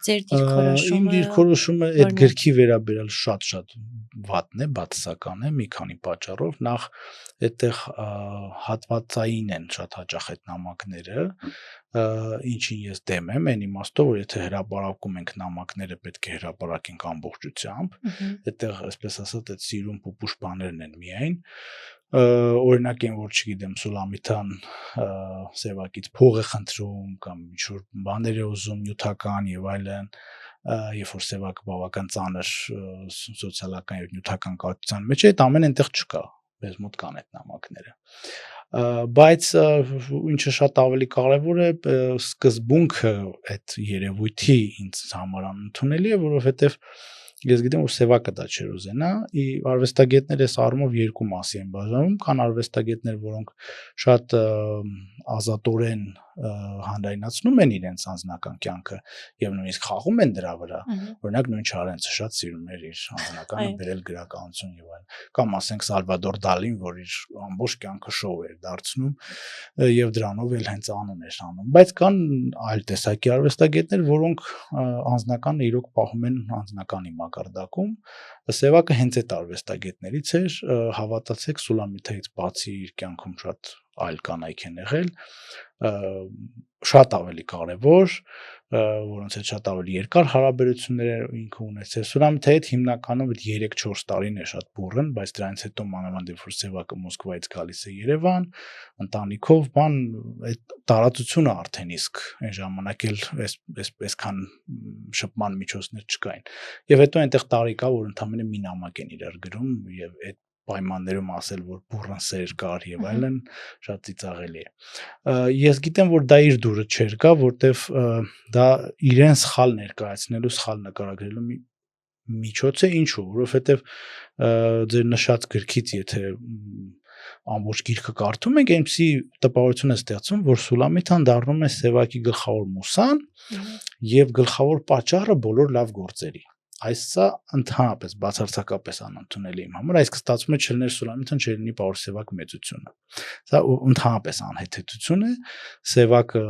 ձեր դիրքորոշումը։ Իմ դիրքորոշումը այդ գրքի վերաբերյալ շատ վատն է, բացասական է մի քանի պատճառով։ Նախ այդտեղ հատվածային են շատ հաճախ այդ նամակները, ինչին ես դեմ եմ, այն իմաստով, որ եթե հրապարակում ենք նամակները, պետք է հրապարակենք ամբողջությամբ, այդտեղ այսպես ասած այդ սիրուն պուպուշ բաներն են միայն, օրինակ են, որ չգիտեմ, Սուլամիթան Սևակից փող է խնդրում կամ ինչ-որ բաներ է ուզում նյութական եւ այլն, երբ որ Սևակը բավական ծանր սոցիալական եւ նյութական կայության մեջ է, այդ ամեն այնտեղ չկա։ մեզ մոտ կան այդ նամակները։ Բայց ինչը շատ ավելի կարևոր է, սկզբունքը այդ երևույթի ինձ համար անընդունելի է, որովհետև ես գիտեմ, որ Սևակը դա չէր ուզենա, արվեստագետները այս առումով երկու մասի են բաժանում, կան արվեստագետներ, որոնք շատ ազատորեն հանրայնացնում են իրենց անձնական կյանքը եւ նույնիսկ խաղում են դրա վրա, օրինակ նույն Չարենցը շատ սիրում էր իր անձնականը բերել գրականություն եւ այլն, կամ ասենք Սալվադոր Դալին, որ իր ամբողջ կյանքը շոու էր դարձնում եւ դրանով էլ հենց անուն էր անում, բայց կան այլ տեսակի արվեստագետներ, որոնք անձնականը իրոք պահում են անձնականի մակարդակում։ Սևակը հենց այդ արվեստագետներից էր, հավատացեք, Սուլամիթայից բացի իր կյանքում շատ այլ կանայք են եղել, շատ ավելի կարևոր, որոնց հետ շատ ավելի երկար հարաբերություններ ինքը ունեցել։ Սուլամիթայի հետ հիմնականում այդ 3-4 տարին է շատ բուռն, բայց դրանից հետո մանավանդ երբ որ Սևակը Մոսկվայից գալիս է Երևան, ընտանիքով, բան այդ տարածությունը արդեն իսկ այն ժամանակ էլ այսքան շփման միջոցներ չկային։ Եվ հետո այնտեղ տարի կա, որ ընդամենը մի նամակ են իրար գրում եւ այդ պայմաններում ասել, որ բուռն սեր կար եւ այլն, շատ ծիծաղելի է։ Ես գիտեմ, որ դա իր դուրը չէր գա, որտեվ դա իրեն սխալ ներկայացնելու, սխալ նկարագրելու մի միջոց է, ինչու, որովհետեւ ձեր նշած գրքից, եթե ամբողջ գիրքը կարդում ենք, այնպեսի տպավորություն է ստեղծում, որ Սուլամիթան դառնում է Սևակի գլխավոր մուսան եւ գլխավոր պատճառը բոլոր լավ գործերի։ Այսա ընդհանրապես բացարձակապես անընդունելի իմ համար, այսինքն ստացվում է չլներ Սուլամիթան, չլինի Պաուլ Սևակ մեծությունը։ Սա ընդհանրապես անհեթեթություն է, Սևակը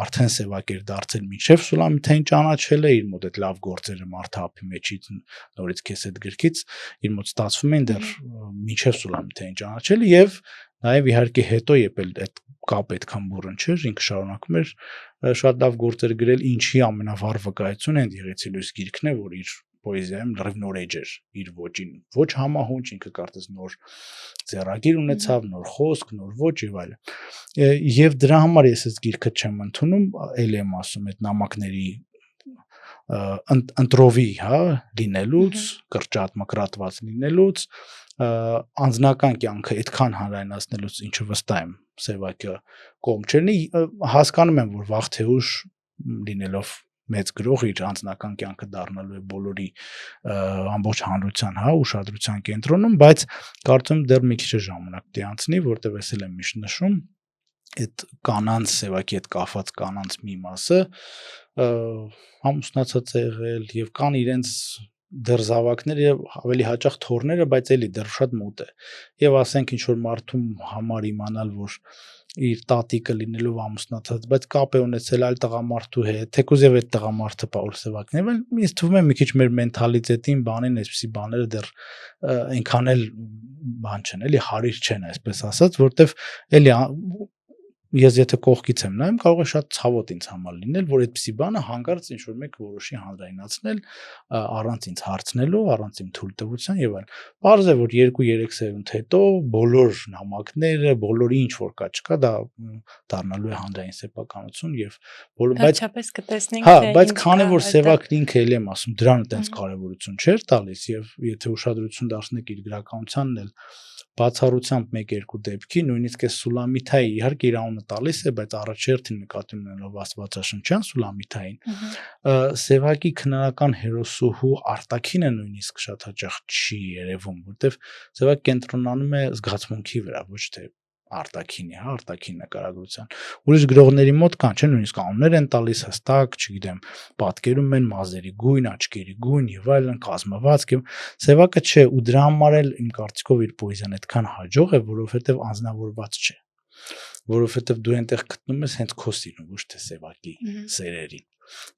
արդեն Սևակ էր դարձել մինչև Սուլամիթային ճանաչել է, իր մոտ այդ լավ գործերը մարդահապի մեջից նորից քեզ այդ գրքից իր մոտ ստացվում են դեռ մինչև Սուլամիթային ճանաչել եւ նաև իհարկե հետո երբ այդ կապ այդքան բուռն չէր, ինքը շարունակում էր շատ լավ գործեր գրել, ինչի ամենավառ վկայությունն է Եղեցի լույս գիրքն է, որ իր պոեզիայում լրիվ նոր էջ էր իր ոճին, ոչ համահունչ, ինքը կարծես նոր ձեռագիր ունեցավ, նոր խոսք, նոր ոճ եւ այլն։ Եվ դրա համար ես այս գիրքը չեմ ընդունում, ելի եմ ասում, այդ նամակների ընտրովի, հա, լինելուց, կրճատ մկրատված լինելուց, անձնական կյանքը այդքան հանրայնացնելուց, ինչը վստահ եմ Սևակը կողմ չլինի, հասկանում եմ, որ վաղ թե ուշ լինելով մեծ գրող իր անձնական կյանքը դառնալու է բոլորի ամբողջ հանրության, հա, ուշադրության կենտրոնում, բայց կարծում եմ դեռ մի քիչ ժամանակ դի անցնի, որտեղ էսել եմ միշտ նշում, այդ կանանց Սևակի հետ կապված կանանց մի մասը ամուսնացած է եղել եւ կան իրենց դեռ զավակներ եւ ավելի հաճախ թորները, բայց էլի դեռ շատ մոտ է։ Եվ ասենք ինչ որ մարդու համար իմանալ, որ իր տատիկը լինելով ամուսնացած, բայց կապ է ունեցել այլ տղամարդու հետ, թեկուզ եւ այդ տղամարդը Պաուլ Սևակն է, բայց ինձ թվում է մի քիչ մեր մենթալիտետին, բանին, այսպիսի բաները դեռ այնքան էլ բան չեն, էլի հարիր չեն, այսպես ասած, որտեվ էլի ես եթե կողքից եմ նայում, կարող է շատ ցավոտ ինձ համար լինել, որ այդպիսի բանը հանկարծ ինչ որ մեկ որոշի հանրայնացնել առանց ինձ հարցնելու, առանց իմ թույլտվության եւ այլն։ Պարզ է, որ 2-3 սերունդ հետո բոլոր նամակները, բոլորի ինչ որ կա չկա, դա դառնալու է հանրային սեփականություն եւ վերջապես կտեսնենք, հա, բայց քանի որ Սևակն ինքը էլ եմ ասում, դրան այդպես կարեւորություն չէր տալիս եւ եթե ուշադրություն դարձնեք իր գրականությանն էլ բացառությամբ 1-2 դեպքի, նույնիսկ է Սուլամիթայի, իհարկե իր անունը տալիս է, բայց առաջերտին նկատի ունենալով աստվածաշնչյան Սուլամիթային, Սևակի քնարական հերոսուհու արտաքինը նույնիսկ շատ հաճախ չի երևում, որտեվ Սևակ կենտրոնանում է զգացմունքի վրա, ոչ թե արտաքինի, հա, արտաքին նկարագրության։ Ուրիշ գրողների մոտ կան, չէ, նույնիսկ անուններ են տալիս հստակ, չգիտեմ, պատկերում են մազերի գույն, աչքերի գույն եւ այլն, կազմվածք եւ Սևակը չէ, ու դրա համար էլ իմ կարծիքով իր պոեզիան այդքան հաջող է, որովհետեւ անznավորված չէ, որովհետեւ դու այնտեղ գտնում ես հենց քո սիրուն, ոչ թե Սևակի սերերին։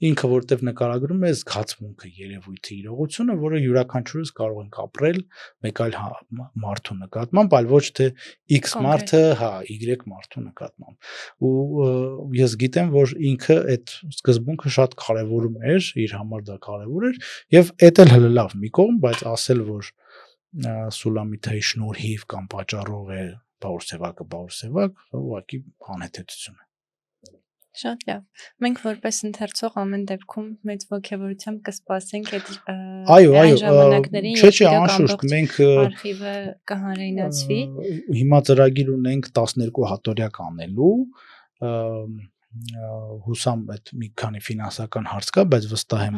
Ինքը որտեվ նկարագրում է զգացմունքը, երևույթը, իրողությունը, որը յուրաքանչյուրս կարող ենք ապրել մեկ այլ մարդու նկատմամբ, այլ ոչ թե X մարդը, հա, Y մարդու նկատմամբ։ Ու ես գիտեմ, որ ինքը այդ սկզբունքը շատ կարևորում էր, իր համար դա կարևոր էր, եւ էդ էլ հələ լավ մի կողմ, բայց ասել, որ Սուլամիթայի շնորհիվ կամ պատճառով է Պաուլ Սևակը, ուղղակի անհեթեթություն է։ Շատ լավ։ Մենք որպես ընթերցող ամեն դեպքում մեծ ողջավորությամբ կսպասենք այդ այն ժամանակներին, երբ իրոք անշուշտ մենք արխիվը կհանրայնացվի։ Հիմա ծրագիր ունենք 12 հատորյա կանելու, հուսամ այդ մի քանի ֆինանսական հարց կա, բայց վստահ եմ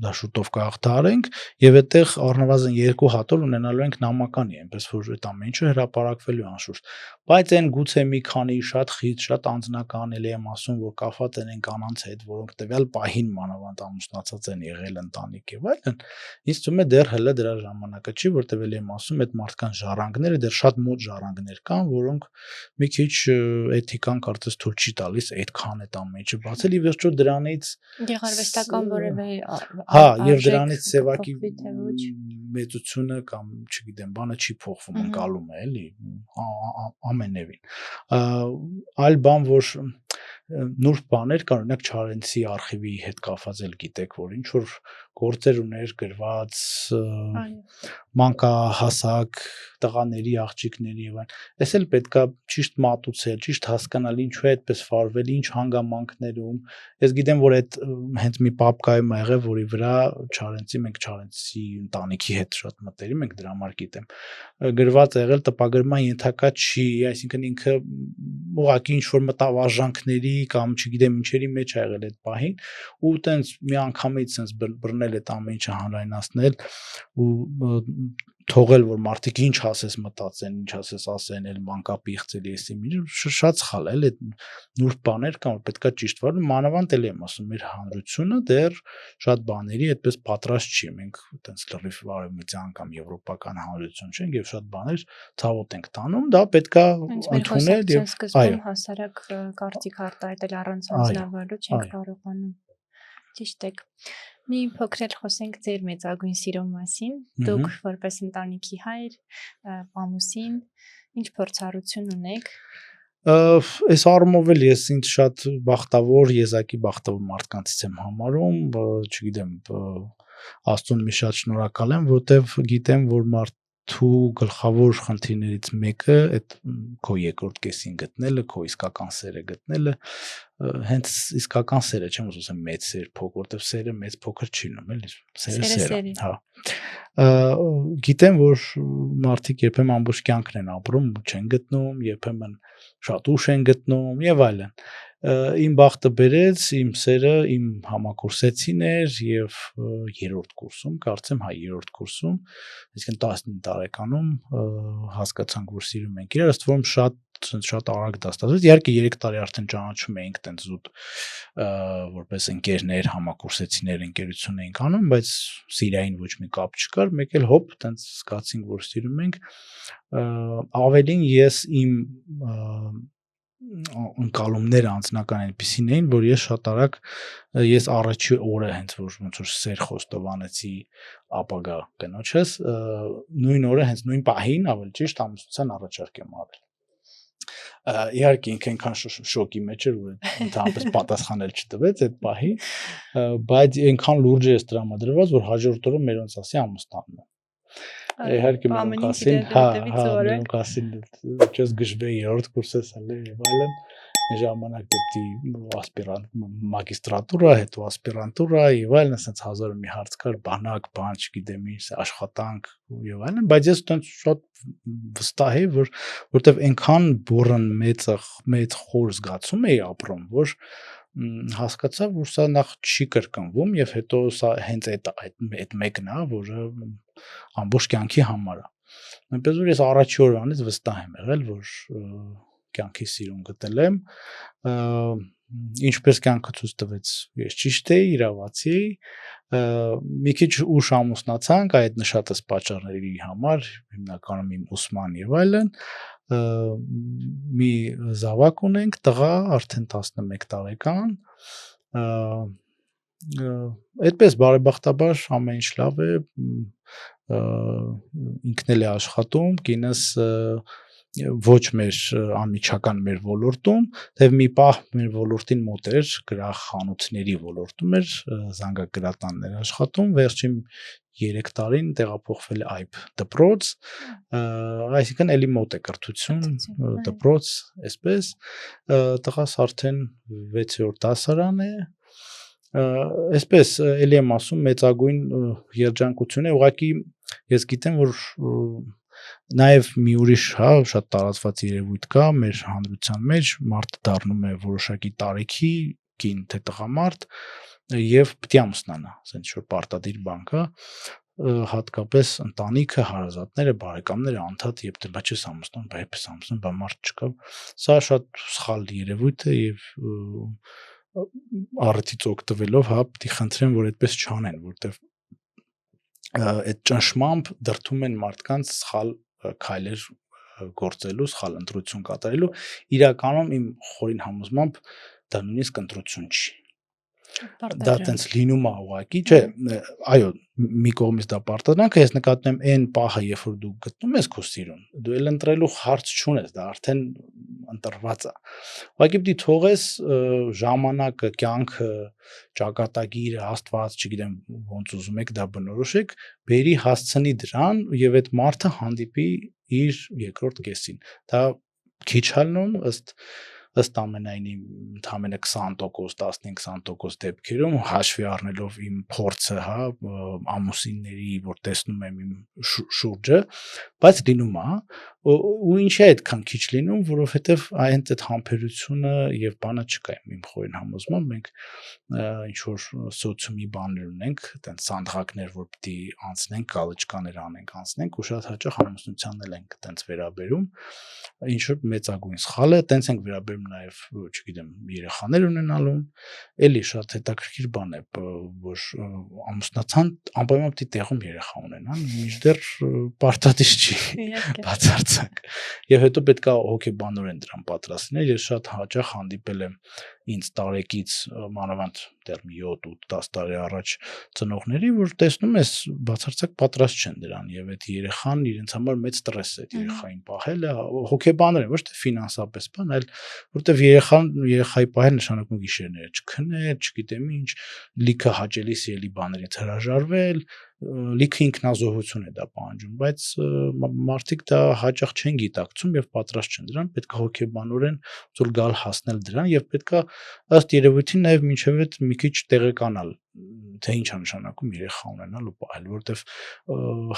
դա շուտով կհաղթահարենք եւ այդտեղ առնվազն 2 հատոր ունենալու ենք նամականի, այնպես որ այդ ամեն ինչը հրապարակվելու անշուշտ։ Բայց այն գուցե մի քանի շատ խիտ, շատ անձնական էլի եմ ասում, որ կապված են կանանց հետ, որոնք տվյալ պահին մանավանդ ամուսնացած են եղել ընտանիք եւ այլն, ինձ թվում է դեռ հələ դրա ժամանակը չի, որտեղ էլի եմ ասում, այդ մարդկանց ժառանգները դեռ շատ մոտ ժառանգներ կան, որոնք մի քիչ էթիկան կարծես թույլ չի տալիս այդքան այդ ամեն ինչը բացել եւ վերջո դրանից գեղարվեստական որևէ եւ դրանից սեվակի մեծությունը կամ չգիտեմ բանը չի փոխվում ընկալում է էլի ամենևին այլ բան որ նուրբ բաներ կան օրինակ Չարենցի արխիվի հետ կապված էլ գիտեք որ ինչ որ գործեր ուներ գրված մանկահասակ տղաների աղջիկների եւ այն էս էլ պետքա ճիշտ մատուցել ճիշտ հասկանալ ինչու է այդպես վարվել ինչ հանգամանքներում ես գիտեմ որ այդ հենց մի պապկայում ա եղել որի վրա Չարենցի ընտանիքի հետ շատ մտերիմ ենք դրա համար գիտեմ գրված ա եղել տպագրման ենթակա չի այսինքն ինքը ուղղակի ինչ որ մտավարժանքների կամ չգիտեմ ինչերի մեջ ա եղել այդ պահին ու տենց մի անգամից sense բռնել այդ ամեն ինչը հանրայնացնել ու թողել որ մարդիկ ինչ ասես մտածեն ինչ ասես ասեն էլ մանկապիղծել էսի շատ սխալ է այդ նուրբ բաներ կան որ պետքա ճիշտ վարել մանավանդ էլ եմ ասում մեր հանրությունը դեռ շատ բաների այդպես պատրաստ չի մենք տենց լրիվ արևմտյան կամ եվրոպական հանրություն չենք եւ շատ բաներ ցավոտ ենք տանում դա պետքա ընդունել եւ այո հասարակ կարծիք արտահայտել առանց անձնավարելու չենք կարողանում ճիշտ եք մի փոքր խոսենք ձեր մեծագույն սիրո մասին դուք որպես ընտանիքի հայր ամուսին ինչ փորձառություն ունեք այս առումով էլ ես ինձ շատ բախտավոր եզակի բախտավոր մարդկանցից եմ համարում չգիտեմ Աստծուն մի շատ շնորհակալ եմ որտեվ գիտեմ որ մարդու գլխավոր խնդիրներից մեկը այդ քո երկրորդ կեսին գտնելը քո իսկական սերը գտնելը հենց իսկական սերը չեմ ուզում ասեմ մեծ սեր փոքր որտեվ սերը մեծ փոքր չի լինում էլի սերը հա գիտեմ որ մարդիկ երբեմն ամբողջ կյանքն են ապրում ու չեն գտնում երբեմն շատ ուշ են գտնում եւ այլն իմ բախտը բերեց իմ սերը իմ համակուրսեցին էր եւ երրորդ կուրսում կարծեմ հա երրորդ կուրսում այսինքն 19 տարեկանում հասկացանք որ սիրում ենք իրար ըստ որում շատ արագ դա ստացվեց իհարկե 3 տարի արդեն ճանաչում էինք տենց զուտ որպես ընկերներ համակուրսեցիներ ընկերություն էինք անում բայց սիրային ոչ մի կապ չկար մեկ էլ հոպ տենց զգացինք որ սիրում ենք ավելին ես իմ ընկալումները անձնական այնպիսին էին որ ես շատ արագ ես առաջի օրը հենց որ ոնց որ սեր խոստովանեցի ապագա կնոջս նույն օրը հենց նույն պահին ավելի ճիշտ ամուսնության առաջարկ եմ արել իհարկե ինքը այնքան շոկի մեջ էր որ ընդհանրապես պատասխանել չտվեց այդ պահի բայց այնքան լուրջ է տրամադրված որ հաջորդ օրը մերոնց ասի ամուսնանում իհարկե մենք ասին չես գժվե երրորդ կուրսես ալի եւ այլն ժամանակ դեպի ասպիրանտ մագիստրատուրա հետո ասպիրանտուրա եւ այլն ասած հազար մի հարց կար բանակ բան չգիտեմ ինչ աշխատանք եւ այլն բայց ես այդպես շատ վստահ եմ որտեվ այնքան բուրըն մեծ խոր զգացում էի ապրում որ հասկացա որ սա նախ չի կրկնվում եւ հետո սա հենց այդ մեկն է որը ամբողջ կյանքի համար է այնպես որ ես առաջի օրվանից վստահ եմ եղել որ կյանքի սիրուն գտել եմ ինչպես կյանքը ցույց տվեց ես ճիշտ էի իրավացի մի քիչ ուշ ամուսնացանք այդ նշատած պատճառների համար հիմնականում իմ ուսման եւ այլն մի զավակ ունենք տղա արդեն 11 տարեկան այդպես բարեբախտաբար ամեն ինչ լավ է ինքն էլ է աշխատում կինս ոչ մեր անմիջական մեր ոլորտում թեև մի պահ մեր ոլորտին մոտ էր գրախանութների ոլորտում էր զանգակգրատաններ աշխատում վերջին 3 տարին տեղափոխվել է այբ դպրոց, այսինքն էլի մոտ է կրթություն, դպրոց, այսպես, տղաս արդեն 6-րդ դասարան է, այսպես էլի եմ ասում մեծագույն երջանկություն է, ուղղակի ես գիտեմ, որ նաև մի ուրիշ, շատ տարածված երևույթ կա մեր հանրության մեջ, մարդը դառնում է որոշակի տարիքի, կին թե տղամարդ եւ պետք է ամուսնանա, ասենք որ պարտադիր բան կա, հատկապես ընտանիքը, հարազատները, բարեկամները, անդադ եւ դե չես ամուսնան, բայց պես ամուսնան, բա մարդ չկա։ Սա շատ սխալ երևույթ է եւ առիթից օգտվելով, պետք է խնդրեմ, որ այդպես չանեն, որտեվ այդ ճնշմամբ դրթում են մարդկանց սխալ քայլեր գործելու, սխալ ընտրություն կատարելու, իրականում իմ խորին համոզմամբ դա նույնիսկ ընտրություն չի։ Դա տենց լինում է ուղղակի, չէ, այո, մի կողմից դա պարտադրանք է, ես նկատում եմ այն պահը, երբ որ դու գտնում ես քո սիրուն, դու էլ ընտրելու հարց չունես, դա արդեն ընտրված է։ Ուղղակի պիտի թողես ժամանակը, կյանքը, ճակատագիրը, Աստված, չգիտեմ, ոնց ուզում եք դա բնորոշեք, բերի հասցնի դրան եւ այդ մարդը հանդիպի իր երկրորդ կեսին։ Դա քիչ հալնում ըստ ամենայնի ընդամենը 20%, 15-20% դեպքերում հաշվի առնելով իմ փորձը, ամուսինների, որ տեսնում եմ իմ շուրջը, բայց լինում է, ու ինչի է այդքան քիչ լինում, որովհետև այնց այդ համբերությունը եւ բանը չկա իմ խորին համոզմամբ, մենք ինչ որ սոցիումի բաներ ունենք, այտենց սանդղակներ, որ պիտի անցնենք, կալիճկաներ անենք, անցնենք, ու շատ հաճախ ամուսնությանն էլ ենք այտենց վերաբերում, ինչ որ մեծագույն սխալ է, այտենց ենք վերաբերում նաև, չգիտեմ, երեխաներ ունենալուն, էլի շատ հետաքրքիր բան է, որ ամուսնացան անպայման պիտի տեղում երեխա ունենան, մինչդեռ պարտադիր չի, բացարձակ։ Եվ հետո պետք է հոգեբանորեն դրան պատրաստ լինել, ես շատ հաճախ հանդիպել եմ ինձ տարեկից մանավանդ դեռ 7-8-10 տարի առաջ ծնողների, որ տեսնում ես բացարձակ պատրաստ չեն դրան եւ այդ երեխան իրենց համար մեծ ստրես է այդ երեխային պահելը, հոգեբաներ, ոչ թե ֆինանսապես բան, այլ որտեվ երեխայի պահել նշանակում է գիշերները չքնել, չգիտեմ ինչ, լիքը հաճելի սիրելի բաներից հրաժարվել, լիքը ինքնազոհություն է դա պահանջում, բայց մարդիկ դա հաճախ չեն գիտակցում եւ պատրաստ չեն դրան, պետք է հոգեբանորեն ծուլ գալ հասնել դրան եւ պետք է ըստ երևույթին նաեւ մինչեւ այդ մի քիչ տեղեկանալ, թե ինչ է նշանակում երեխա ունենալ ու պահել, որտեվ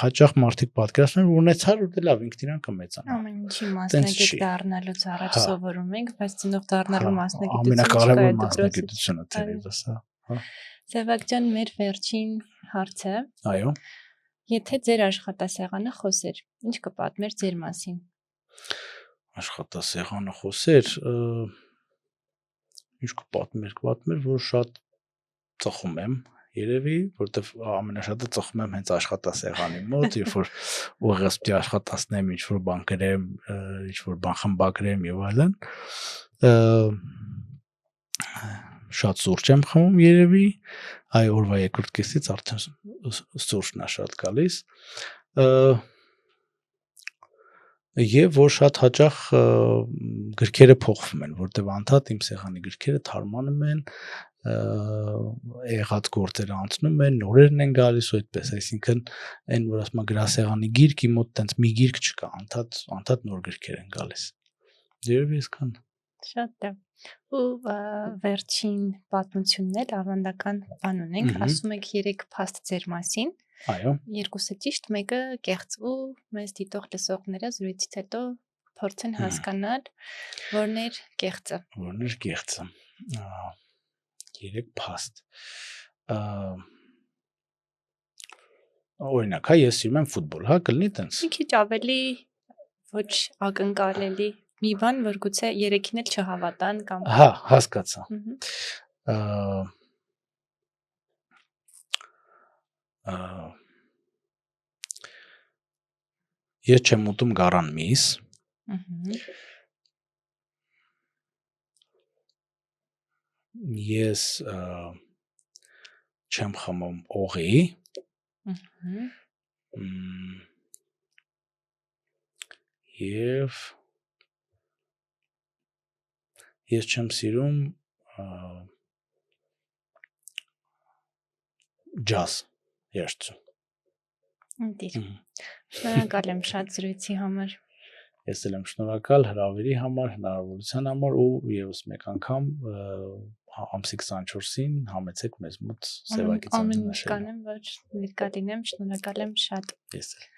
հաճախ մարդիկ պատկերացնում են ունեցար ու դե լավ ինքն իրան կմեծանա։ Ամեն ինչի մասնագետ դառնալուց առաջ սովորում ենք, բայց ծնող դառնալու մասնագիտությունը ամենակարևոր մասնագիտությունը թերևս, Սևակ ջան, մեր վերջին հարցը։ Այո։ Եթե ձեր աշխատասեղանը խոսեր, ինչ կպատմեր ձեր մասին։ Աշխատասեղանը խոսեր, ինչ կպատմեր, որ շատ ծխում եմ, երևի, որտեվ ամենաշատը ծխում եմ հենց աշխատասեղանի մոտ, երբ որ ուղղակի պիտի աշխատացնեմ, ինչ որ բան գրեմ, ինչ որ բան խմբագրեմ եւ այլն։ Շատ սուրճ եմ խմում երևի, այ օրվա երկրորդ կեսից արդեն սուրճն է շատ գալիս։ Եվ որ շատ հաճախ գրքերը փոխվում են, որտեվ անդադ իմ սեղանի գրքերը թարմանում են, եղած գործերը անցնում են, նորերն են գալիս ու այդպես, այսինքն այն որ ասում եմ գրասեղանի գիրք, իմ մոտ տենց մի գիրք չկա, անդադ նոր գրքեր են գալիս։ Երևի այսքան։ Շատ է։ Ու վերջին պատմությունն էլ ավանդական բան ունենք, ասում եք 3 փաստ ձեր մասին։ Այո։ Երկուսը ճիշտ, մեկը կեղծ ու մեզ դիտող լսողները զրույցից հետո փորձեն հասկանալ, որն էր կեղծը։ Որն էր կեղծը։ 3 փաստ։ Օրինակ, ես սիրում եմ ֆուտբոլ, կլինի տենց։ Մի քիչ ավելի ոչ ակնկալելի մի բան, որ գուցե 3-ին էլ չհավատան կամ։ Հասկացա։ Ես չեմ ուտում գառան միս։ Ես չեմ խմում օղի։ Եվ ես չեմ սիրում ջազ երգչություն։ Ընտիր։ Շնորհակալ եմ շատ զրույցի համար։ Ես էլ եմ շնորհակալ հրավերի համար, հնարավորության համար ու եւս մեկ անգամ ամսի 24-ին համեցեք մեզ մոտ Սևակի ծննդին Ամեն ինչ կանեմ, որ ներկա լինեմ, շնորհակալ եմ շատ։ Ես էլ